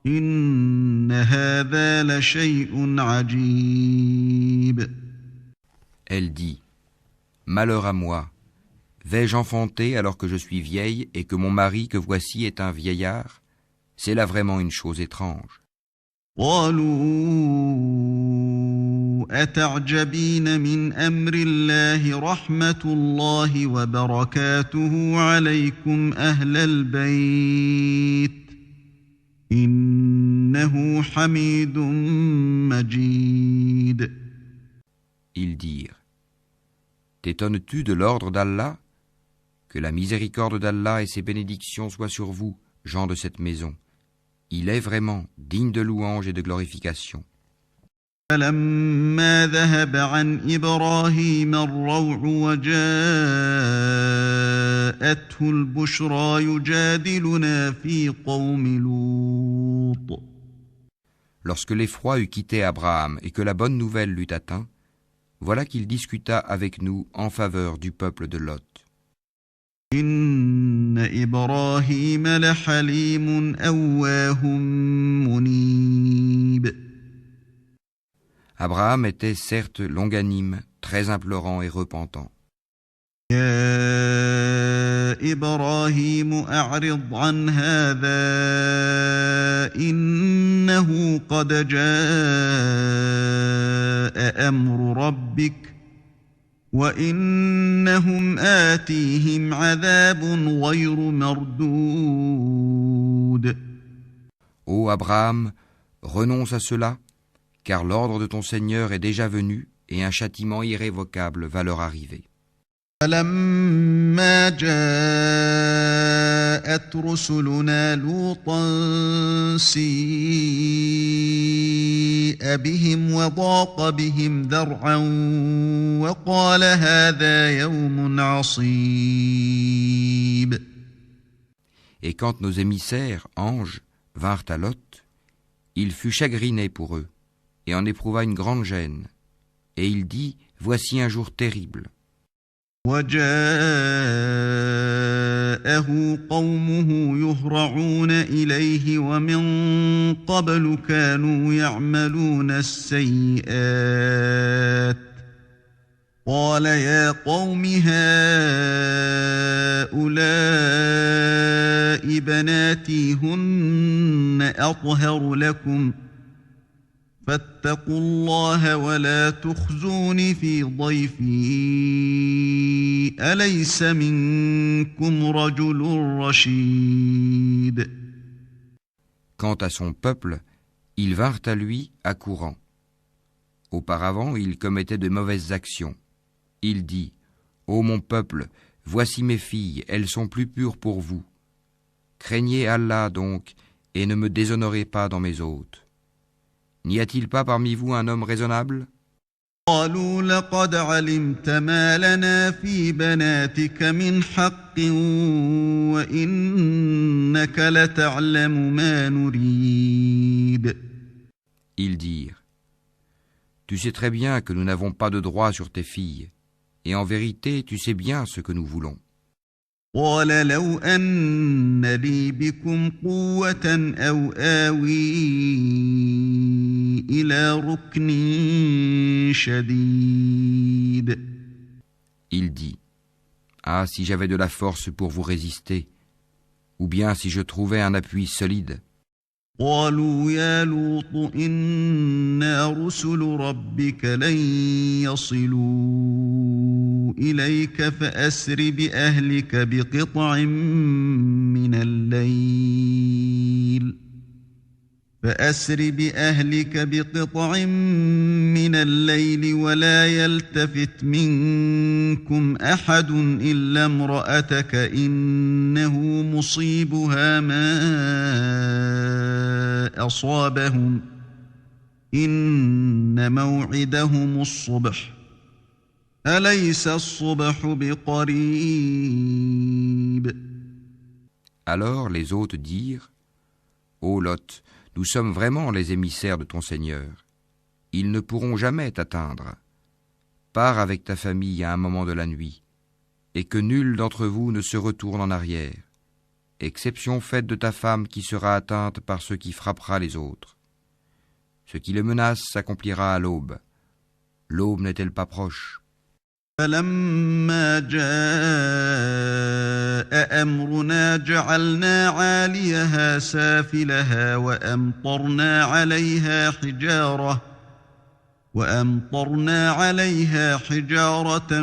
B: إن هذا لشيء عجيب.
C: Elle dit « Malheur à moi, vais-je enfanter alors que je suis vieille et que mon mari que voici est un vieillard? C'est là vraiment une chose étrange. »
B: قالوا أتعجبين من أمر الله رحمة الله وبركاته عليكم أهل البيت إنه حميد مجيد.
C: Ils dirent « T'étonnes-tu de l'ordre d'Allah? Que la miséricorde d'Allah et ses bénédictions soient sur vous, gens de cette maison. Il est vraiment digne de louange et de glorification.
B: فلما ذهب عن إبراهيم الروع وجاءته البشرى يجادلنا في قوم لوط.
C: Lorsque l'effroi eut quitté Abraham et que la bonne nouvelle l'eut atteint, voilà qu'il discuta avec nous en faveur du peuple de Lot.
B: إن إبراهيم لحليم أواه منيب.
C: Abraham était certes longanime, très implorant et repentant.
B: يا إبراهيم أعرض عن هذا إنه قد جاء أمر ربك وإنهم آتيهم عذاب غير مردود.
C: Ô Abraham, renonce à cela, car l'ordre de ton Seigneur est déjà venu et un châtiment irrévocable va leur arriver.
B: فلما جاءت رسلنا لوطا سيء بهم وضاق بهم ذرعا وقال هذا يوم عصيب.
C: Et quand nos émissaires, anges, vinrent à Lot, il fut chagriné pour eux, et en éprouva une grande gêne. Et il dit, voici un jour terrible.
B: وجاءه قومه يهرعون إليه ومن قبل كانوا يعملون السيئات قال يا قوم هؤلاء بناتي هن أطهر لكم فاتقوا الله ولا تخزون في ضيفي أليس منكم رجل رشيد.
C: Quant à son peuple, ils vinrent à lui accourant. Auparavant, il commettait de mauvaises actions. Il dit, ô mon peuple, voici mes filles, elles sont plus pures pour vous. Craignez Allah donc, et ne me déshonorez pas dans mes hôtes. N'y a-t-il pas parmi vous un homme raisonnable?
B: قالوا لقد علمت ما لنا في بناتك من حق وإنك لتعلم ما نريد.
C: Ils dirent, tu sais très bien que nous n'avons pas de droit sur tes filles, et en vérité tu sais bien ce que nous voulons.
B: قال لو أن لي بكم قوة أو آوي إلى ركن شديد.
C: Il dit, ah, si j'avais de la force pour vous résister, ou bien si je trouvais un appui solide.
B: قالوا يا لوط إنا رسل ربك لن يصلوا إليك فأسر بأهلك بقطع من الليل ولا يلتفت منكم أحد إلا امرأتك إنه مصيبها ما أصابهم إن موعدهم الصبح أليس الصبح بقريب.
C: Alors les hôtes dirent, ô Lot, nous sommes vraiment les émissaires de ton Seigneur. Ils ne pourront jamais t'atteindre. Pars avec ta famille à un moment de la nuit, et que nul d'entre vous ne se retourne en arrière, exception faite de ta femme qui sera atteinte par ce qui frappera les autres. Ce qui le menace s'accomplira à l'aube. L'aube n'est-elle pas proche?
B: فلما جاء أمرنا جعلنا عاليها سافلها وأمطرنا عليها حجارة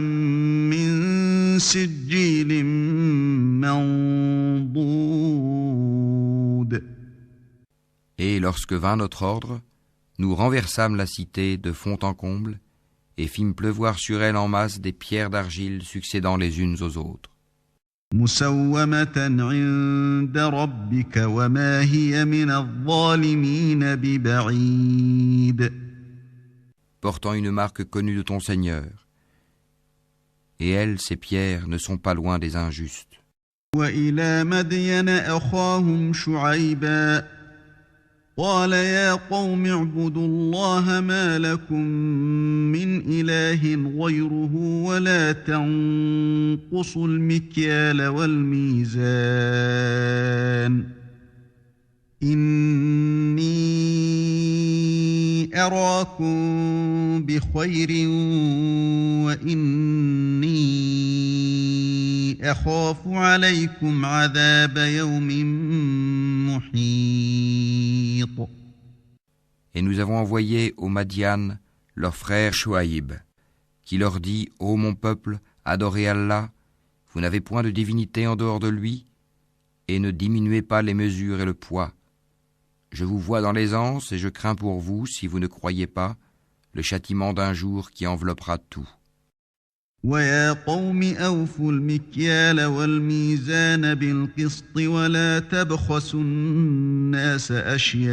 B: من سجيل منضود.
C: Et lorsque vint notre ordre, nous renversâmes la cité de fond en comble et fîmes pleuvoir sur elle en masse des pierres d'argile succédant les unes aux autres.
B: مسومة عند ربك وما هي من الظالمين ببعيد.
C: Portant une marque connue de ton Seigneur. Et elles, ces pierres, ne sont pas loin des injustes.
B: وإلى مدين أخاهم شعيبا قال يا قوم اعبدوا الله ما لكم من إله غيره ولا تنقصوا المكيال والميزان إني أراكم بخير وإني أخاف عليكم عذاب يوم محيط.
C: Et nous avons envoyé aux Madian leur frère Shuaïb, qui leur dit « Ô mon peuple, adorez Allah, vous n'avez point de divinité en dehors de lui, et ne diminuez pas les mesures et le poids. Je vous vois dans l'aisance et je crains pour vous, si vous ne croyez pas, le châtiment d'un jour qui enveloppera tout. »
B: ويا قوم أوفوا المكيال والميزان بالقسط ولا تبخسوا الناس أشياءهم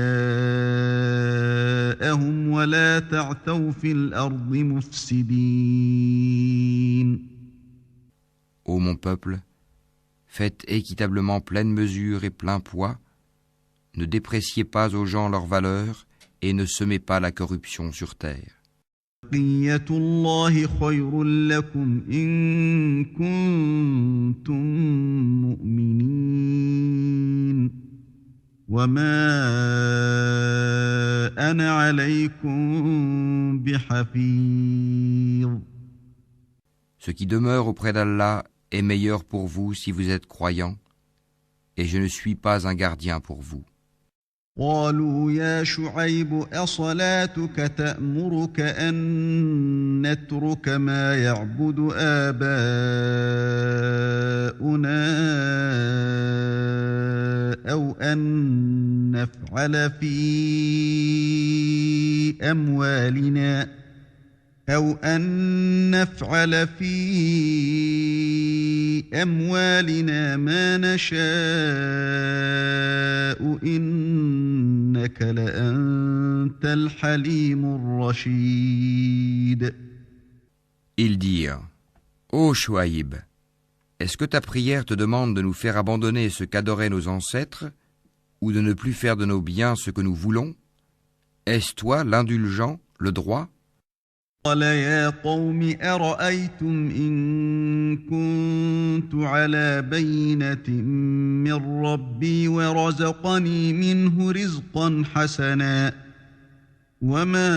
B: ولا تعثوا في الأرض مفسدين.
C: Ô mon peuple, faites équitablement pleine mesure et plein poids, ne dépréciez pas aux gens leur valeur et ne semez pas la corruption sur terre.
B: بقية الله خير لكم إن كنتم مؤمنين وما أنا عليكم بحفيظ.
C: Ce qui demeure auprès d'Allah est meilleur pour vous si vous êtes croyants, et je ne suis pas un gardien pour vous.
B: قالوا يا شعيب أصلاتك تأمرك أن نترك ما يعبد آباؤنا أو أن نفعل في أموالنا ما نشاء إنك لأنت الحليم الرشيد.
C: Ils dirent, Ô Shuaïb, est-ce que ta prière te demande de nous faire abandonner ce qu'adoraient nos ancêtres, ou de ne plus faire de nos biens ce que nous voulons? Est-ce toi l'indulgent, le droit?
B: قال يا قوم أرأيتم إن كنت على بينة من ربي ورزقني منه رزقا حسنا وما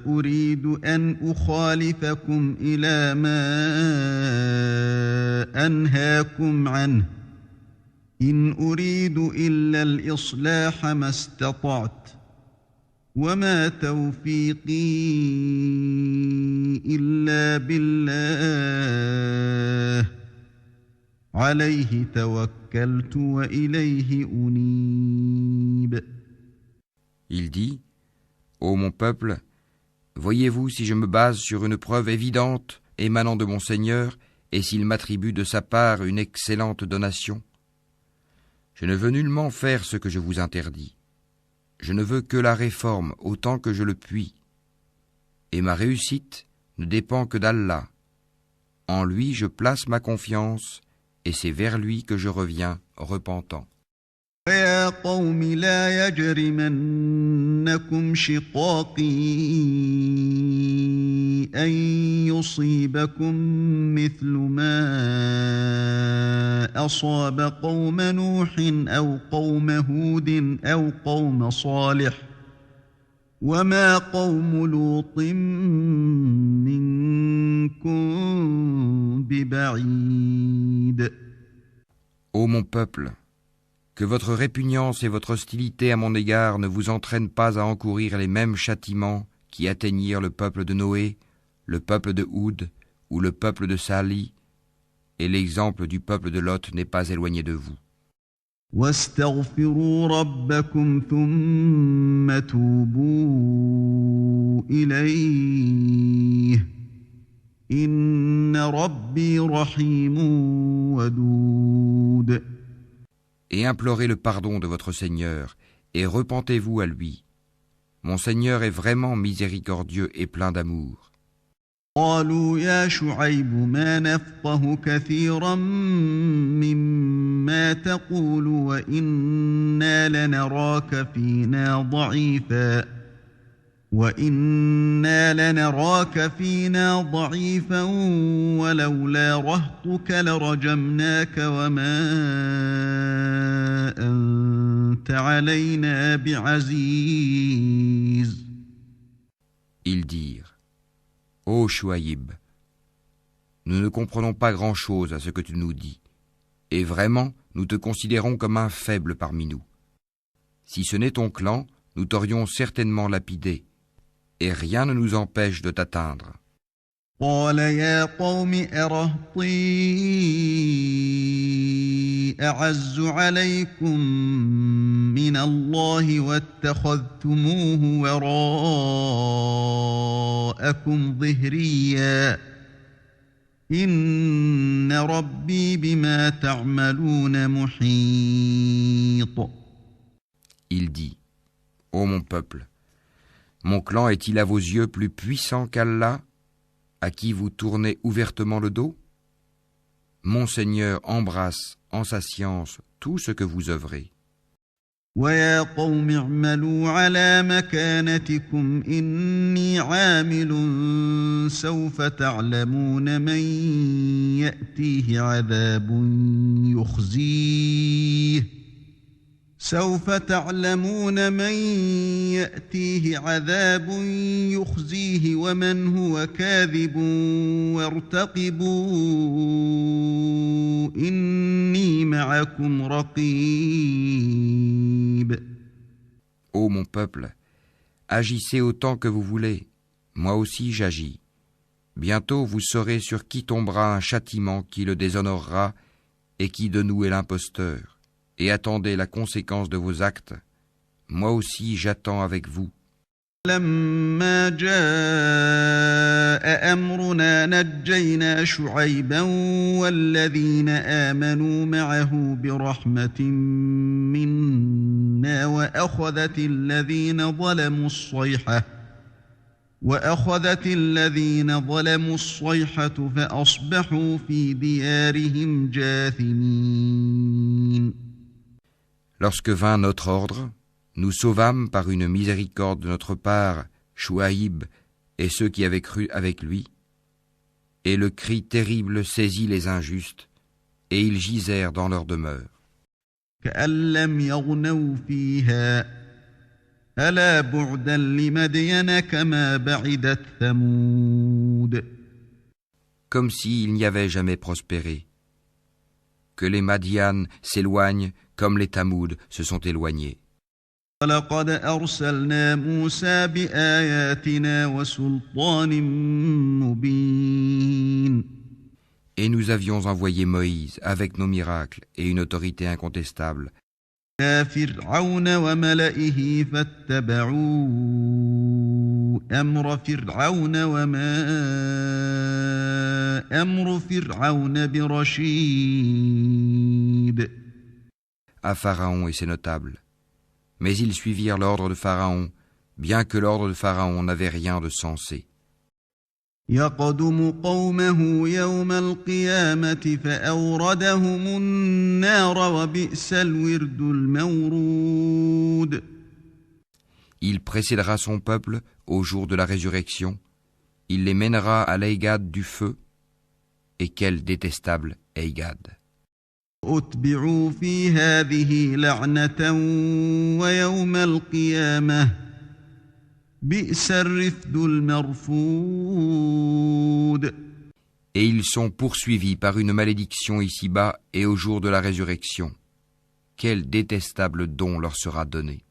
B: أريد أن أخالفكم إلى ما أنهاكم عنه إن أريد إلا الإصلاح ما استطعت وما توفيقي إلا بالله عليه توكلت وإليه أنيب.
C: Il dit, Ô mon peuple, voyez-vous si je me base sur une preuve évidente émanant de mon Seigneur et s'il m'attribue de sa part une excellente donation? Je ne veux nullement faire ce que je vous interdis. Je ne veux que la réforme autant que je le puis. Et ma réussite ne dépend que d'Allah. En lui je place ma confiance et c'est vers lui que je reviens repentant.
B: يا قوم لا يجرمنكم شقاقي أن يصيبكم مثل ما أصاب قوم نوح أو قوم هود أو قوم صالح وما قوم لوط منكم ببعيد.
C: Ô mon peuple, que votre répugnance et votre hostilité à mon égard ne vous entraînent pas à encourir les mêmes châtiments qui atteignirent le peuple de Noé, le peuple de Houd ou le peuple de Salih, et l'exemple du peuple de Lot n'est pas éloigné de vous.
B: واستغفروا ربكم ثم توبوا إليه إن ربي رحيم ودود.
C: Et implorez le pardon de votre Seigneur, et repentez-vous à lui. Mon Seigneur est vraiment miséricordieux et plein d'amour.
B: قالوا يا شعيب ما نفقه كثيرا مما تقول وإنا لنراك فينا ضعيفا ولولا رهطك لرجمناك وما أنت علينا بعزيز.
C: Ils dirent, Ô Shuaïb, nous ne comprenons pas grand-chose à ce que tu nous dis, et vraiment, nous te considérons comme un faible parmi nous. Si ce n'est ton clan, nous t'aurions certainement lapidé, et rien ne nous empêche de t'atteindre.
B: قال يا قوم أرهطي أعز عليكم من الله واتخذتموه وراءكم ظهريا إن ربي بما تعملون محيط.
C: Il dit, ô mon peuple, mon clan est-il à vos yeux plus puissant qu'Allah, à qui vous tournez ouvertement le dos? Mon Seigneur embrasse en sa science tout ce que vous œuvrez.
B: ويا قوم اعملوا على مكانتكم إني عامل سوف تعلمون من يأتيه عذاب يخزيه ومن هو كاذب وارتقبوا إني معكم رقيب.
C: Ô mon peuple, agissez autant que vous voulez, moi aussi j'agis. Bientôt vous saurez sur qui tombera un châtiment qui le déshonorera et qui de nous est l'imposteur. Et attendez la conséquence de vos actes. Moi aussi j'attends avec vous.
B: لما جاء أمرنا نجينا شعيبا والذين آمنوا معه برحمة منا وأخذت الذين ظلموا الصيحة فأصبحوا في ديارهم جاثمين.
C: Lorsque vint notre ordre, nous sauvâmes par une miséricorde de notre part Chouaïb et ceux qui avaient cru avec lui, et le cri terrible saisit les injustes, et ils gisèrent dans leur demeure.
B: كأن لم يغنوا فيها ألا بعدا لمدين كما بعدت ثمود.
C: Comme s'ils n'y avaient jamais prospéré. Que les Madianes s'éloignent comme les Tamoud se sont éloignés.
B: وَلَقَدْ أَرْسَلْنَا مُوسَى بِآيَاتِنَا وَسُلْطَانٍ مُبِينٍ.
C: Et nous avions envoyé Moïse avec nos miracles et une autorité incontestable
B: إِلَى فِرْعَوْنَ وَمَلَئِهِ فَاتَّبَعُوا أَمْرَ فِرْعَوْنَ وَمَا أَمْرُ فِرْعَوْنَ بِرَشِيدٍ.
C: à Pharaon et ses notables. Mais ils suivirent l'ordre de Pharaon, bien que l'ordre de Pharaon n'avait rien de sensé.
B: يقدم قومه يوم القيامة فأوردهم النار وبئس الورد المورود.
C: Il précédera son peuple au jour de la résurrection. Il les mènera à l'Eigad du feu. Et quel détestable Eigad.
B: أتبعوا في هذه لعنة ويوم القيامة بئس الرفد المرفود.
C: Et ils sont poursuivis par une malédiction ici-bas et au jour de la résurrection. Quel détestable don leur sera donné.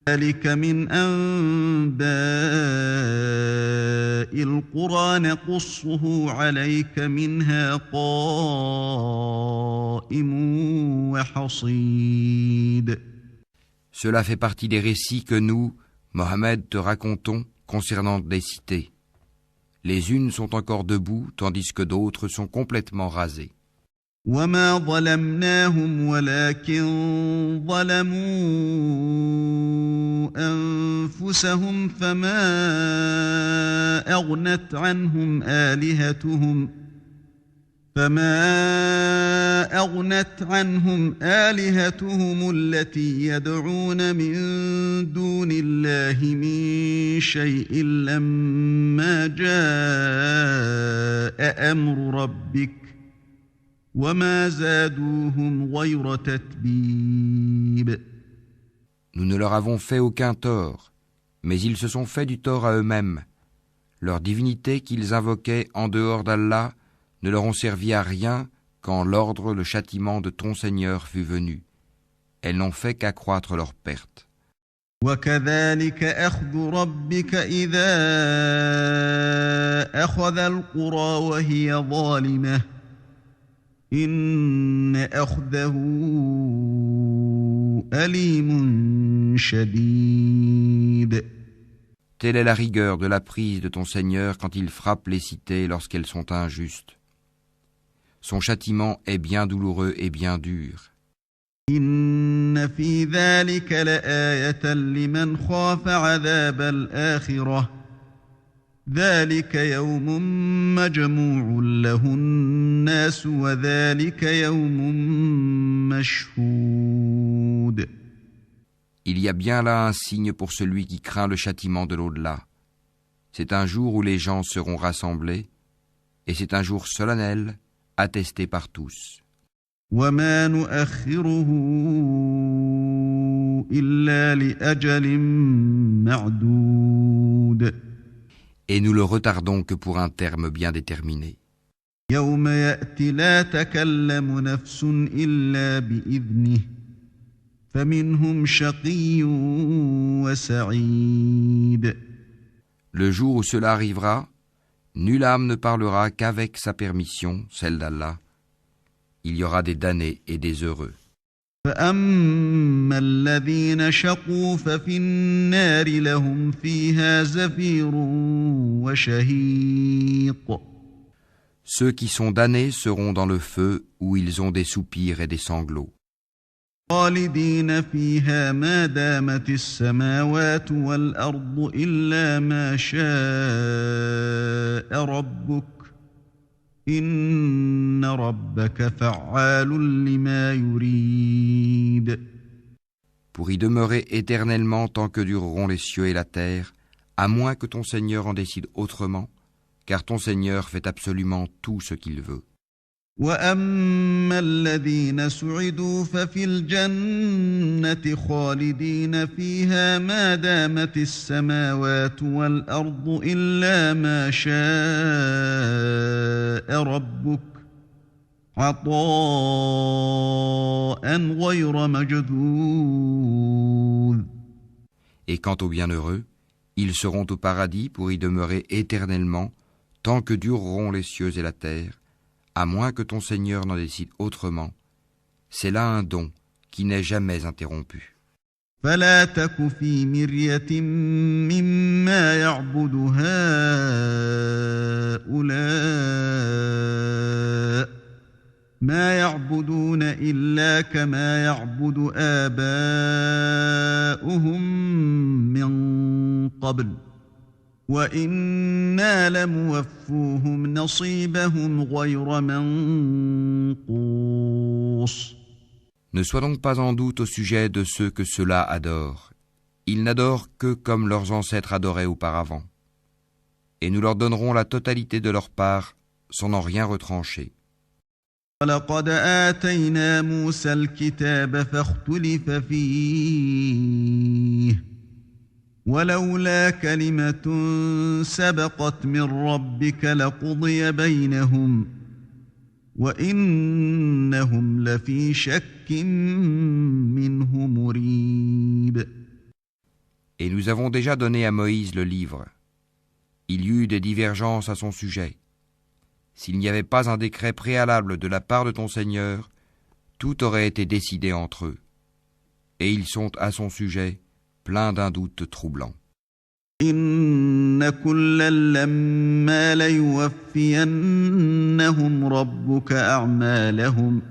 B: ذلك من أنباء القرى نقصه عليك منها قائم وحصيد.
C: Cela fait partie des récits que nous, Mohammed, te racontons concernant des cités. Les unes sont encore debout, tandis que d'autres sont complètement rasées.
B: وما ظلمناهم ولكن ظلموا أنفسهم فما أغنت عنهم آلهتهم التي يدعون من دون الله من شيء لما جاء أمر ربك وما زادوهم غير تتبيب.
C: Nous ne leur avons fait aucun tort, mais ils se sont fait du tort à eux-mêmes. Leur divinité qu'ils invoquaient en dehors d'Allah ne leur ont servi à rien quand l'ordre, le châtiment de ton Seigneur fut venu. Elles n'ont fait qu'accroître leur perte.
B: وكذلك أخذ ربك إذا أخذ القرى وهي ظالمة إن أخذه أليم شديد.
C: Telle est la rigueur de la prise de ton Seigneur quand il frappe les cités lorsqu'elles sont injustes. Son châtiment est bien douloureux et bien dur.
B: إن في ذلك لآية لمن خاف عذاب الآخرة ذلك يوم مجموع له الناس وذلك يوم مشهود.
C: Il y a bien là un signe pour celui qui craint le châtiment de l'au-delà. C'est un jour où les gens seront rassemblés, et c'est un jour solennel, attesté par tous.
B: وما نؤخره إلا لأجل معدود.
C: Et nous le retardons que pour un terme bien déterminé.
B: يوم يأتي لا تكلم نفس إلا بإذنه فمنهم شقي وسعيد.
C: Le jour où cela arrivera, nulle âme ne parlera qu'avec sa permission, celle d'Allah. Il y aura des damnés et des heureux.
B: فأما الذين شقوا ففي النار لهم فيها زفير وشهيق.
C: Ceux qui sont damnés seront dans le feu où ils ont des soupirs et des sanglots.
B: خالدين فيها ما دامت السماوات والأرض إلا ما شاء ربك إن ربك فعال لما يريد.
C: Pour y demeurer éternellement tant que dureront les cieux et la terre, à moins que ton Seigneur en décide autrement, car ton Seigneur fait absolument tout ce qu'il veut.
B: وأما الذين سعدوا ففي الجنة خالدين فيها ما دامت السماوات والأرض إلا ما شاء ربك عطاء غير مجذوذ.
C: Et quant aux bienheureux, ils seront au paradis pour y demeurer éternellement tant que dureront les cieux et la terre, à moins que ton Seigneur n'en décide autrement. C'est là un don qui n'est jamais interrompu.
B: فلا تك في مرية مما يعبد هؤلاء ما يعبدون إلا كما يعبد آباؤهم من قبل وإنا لموفوهم نصيبهم غير منقوص.
C: Ne sois donc pas en doute au sujet de ceux que ceux-là adorent. Ils n'adorent que comme leurs ancêtres adoraient auparavant. Et nous leur donnerons la totalité de leur part sans en rien retrancher.
B: وَلَقَدْ آتَيْنَا مُوسَى الْكِتَابَ فَاخْتُلِفَ فِيهِ وَلَوْلَا كَلِمَةٌ سَبَقَتْ مِنْ رَبِّكَ لَقُضِيَ بَيْنَهُمْ وَإِنَّهُمْ لَفِي شَكٍّ مِّنْهُ مُرِيبٍ.
C: Et nous avons déjà donné à Moïse le livre. Il y eut des divergences à son sujet. S'il n'y avait pas un décret préalable de la part de ton Seigneur, tout aurait été décidé entre eux. Et ils sont à son sujet pleins d'un doute troublant.
B: إِنَّ كُلًّا لَّمَّا لَيُوَفِّيَنَّهُمْ رَبُّكَ أَعْمَالَهُمْ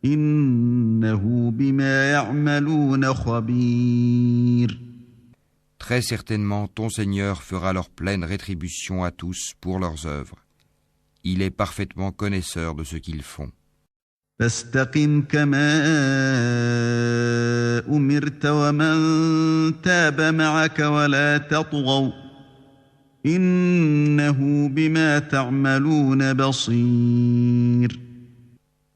B: إِنَّهُ بِمَا يَعْمَلُونَ خَبِيرٌ.
C: Très certainement, ton Seigneur fera leur pleine rétribution à tous pour leurs œuvres. Il est parfaitement connaisseur de ce qu'ils font.
B: فاستقم كما أمرت ومن تاب معك ولا تطغوا إنه بما تعملون بصير.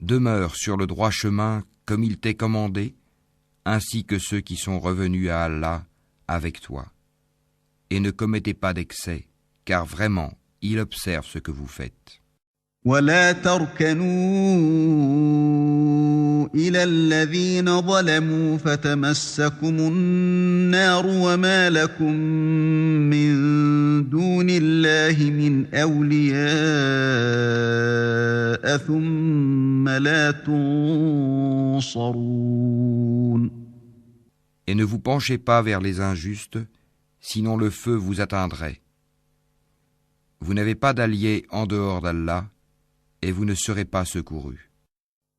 C: Demeure sur le droit chemin comme il t'est commandé, ainsi que ceux qui sont revenus à Allah avec toi. Et ne commettez pas d'excès, car vraiment, il observe ce que vous faites.
B: ولا تركنوا إلى الذين ظلموا فتمسكم النار وما لكم من دون الله من أولياء ثم لا تنصرون.
C: Et ne vous penchez pas vers les injustes, sinon le feu vous atteindrait. Vous n'avez pas d'alliés en dehors d'Allah, et vous ne serez pas secourus.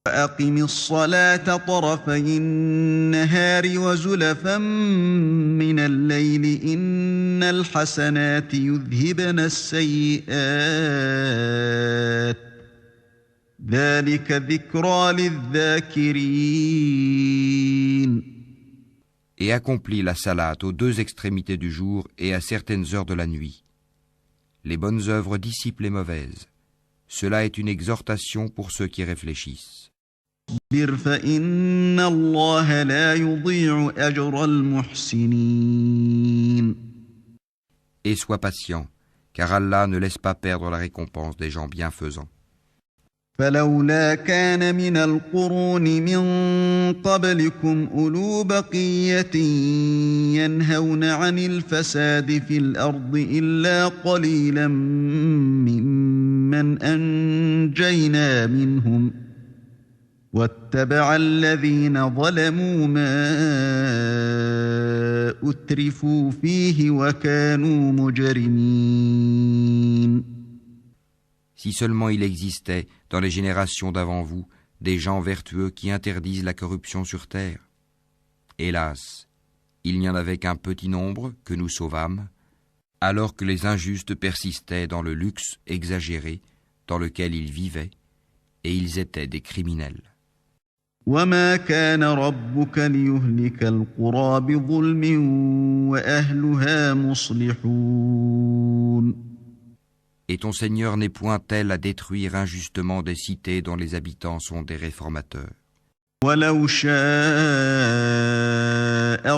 B: وأقم الصلاة طرفي النهار وزلفا من الليل إن الحسنات يذهبن السيئات ذلك ذكرى للذاكرين.
C: Et accomplis la salate aux deux extrémités du jour et à certaines heures de la nuit. Les bonnes œuvres dissipent les mauvaises. Cela est une exhortation pour ceux qui réfléchissent.
B: فإن الله لا يضيع أجر المحسنين.
C: Et sois patient, car Allah ne laisse pas perdre la récompense des gens bienfaisants.
B: فلولا كان من القرون من قبلكم أولو بقية ينهون عن الفساد في الأرض إلا قليلا ممن أنجينا منهم واتبع الذين ظلموا ما أترفوا فيه وكانوا مجرمين.
C: Si seulement il existait, dans les générations d'avant vous, des gens vertueux qui interdisent la corruption sur terre. Hélas, il n'y en avait qu'un petit nombre que nous sauvâmes, alors que les injustes persistaient dans le luxe exagéré dans lequel ils vivaient, et ils étaient des criminels.
B: وما كان ربك ليهلك القرى بظلم وأهلها مصلحون.
C: Et ton Seigneur n'est point tel à détruire injustement des cités dont les habitants sont des réformateurs.
B: ولو شاء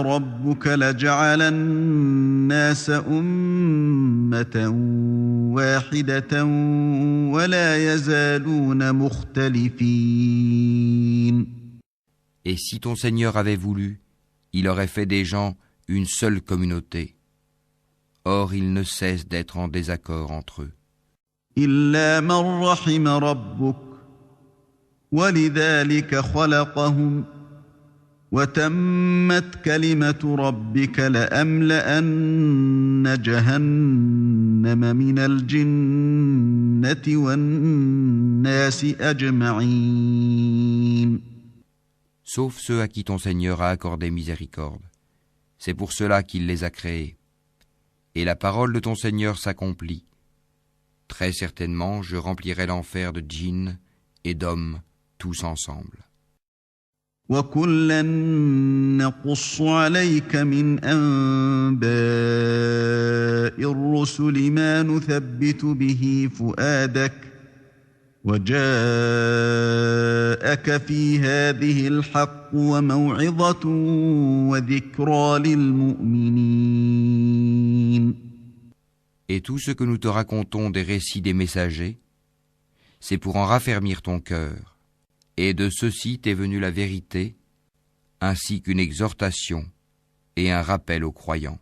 B: ربك لجعل الناس أمة واحدة ولا يزالون مختلفين.
C: Et si ton Seigneur avait voulu, il aurait fait des gens une seule communauté. Or, ils ne cessent d'être en désaccord entre eux.
B: إلا من رحم ربك ولذلك خلقهم وتمت كلمة ربك لأملأن جهنم من الجنة والناس أجمعين.
C: Sauf ceux à qui ton Seigneur a accordé miséricorde. C'est pour cela qu'il les a créés. Et la parole de ton Seigneur s'accomplit. Très certainement, je remplirai l'enfer de djinns et d'hommes, tous ensemble.
B: وَكُلًّا نَّقُصُّ عَلَيْكَ مِنْ أَنبَاءِ الرُّسُلِ مَا نُثَبِّتُ بِهِ فُؤَادَكَ وَجَاءَكَ فِي هَٰذِهِ الْحَقُّ وَمَوْعِظَةٌ وَذِكْرَىٰ لِلْمُؤْمِنِينَ.
C: Et tout ce que nous te racontons des récits des messagers, c'est pour en raffermir ton cœur. Et de ceci t'est venue la vérité, ainsi qu'une exhortation et un rappel aux croyants.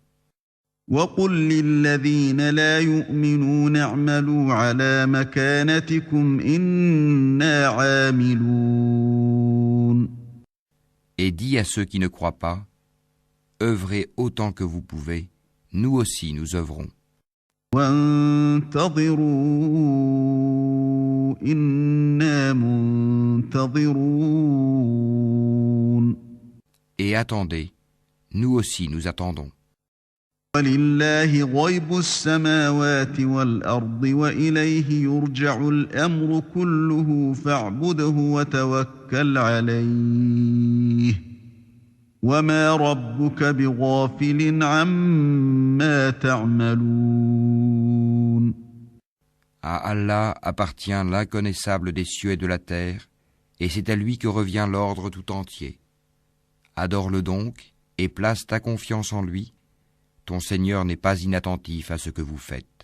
B: وَقُل لِّلَّذِينَ لَا يُؤْمِنُونَ اعْمَلُوا عَلَىٰ مَكَانَتِكُمْ إِنَّا عَامِلُونَ.
C: Et dis à ceux qui ne croient pas, œuvrez autant que vous pouvez, nous aussi nous œuvrons.
B: وَانتَظِرُوا إِنَّا مُنتَظِرُونَ.
C: Et attendez, nous aussi nous attendons.
B: وَلِلَّهِ غَيْبُ السَّمَاوَاتِ وَالْأَرْضِ وَإِلَيْهِ يُرْجَعُ الْأَمْرُ كُلُّهُ فَاعْبُدْهُ وَتَوَكَّلْ عَلَيْهِ وَمَا رَبُّكَ بِغَافِلٍ عَمَّا تَعْمَلُونَ.
C: À Allah appartient l'inconnaissable des cieux et de la terre, et c'est à lui que revient l'ordre tout entier. Adore-le donc, et place ta confiance en lui. Ton Seigneur n'est pas inattentif à ce que vous faites.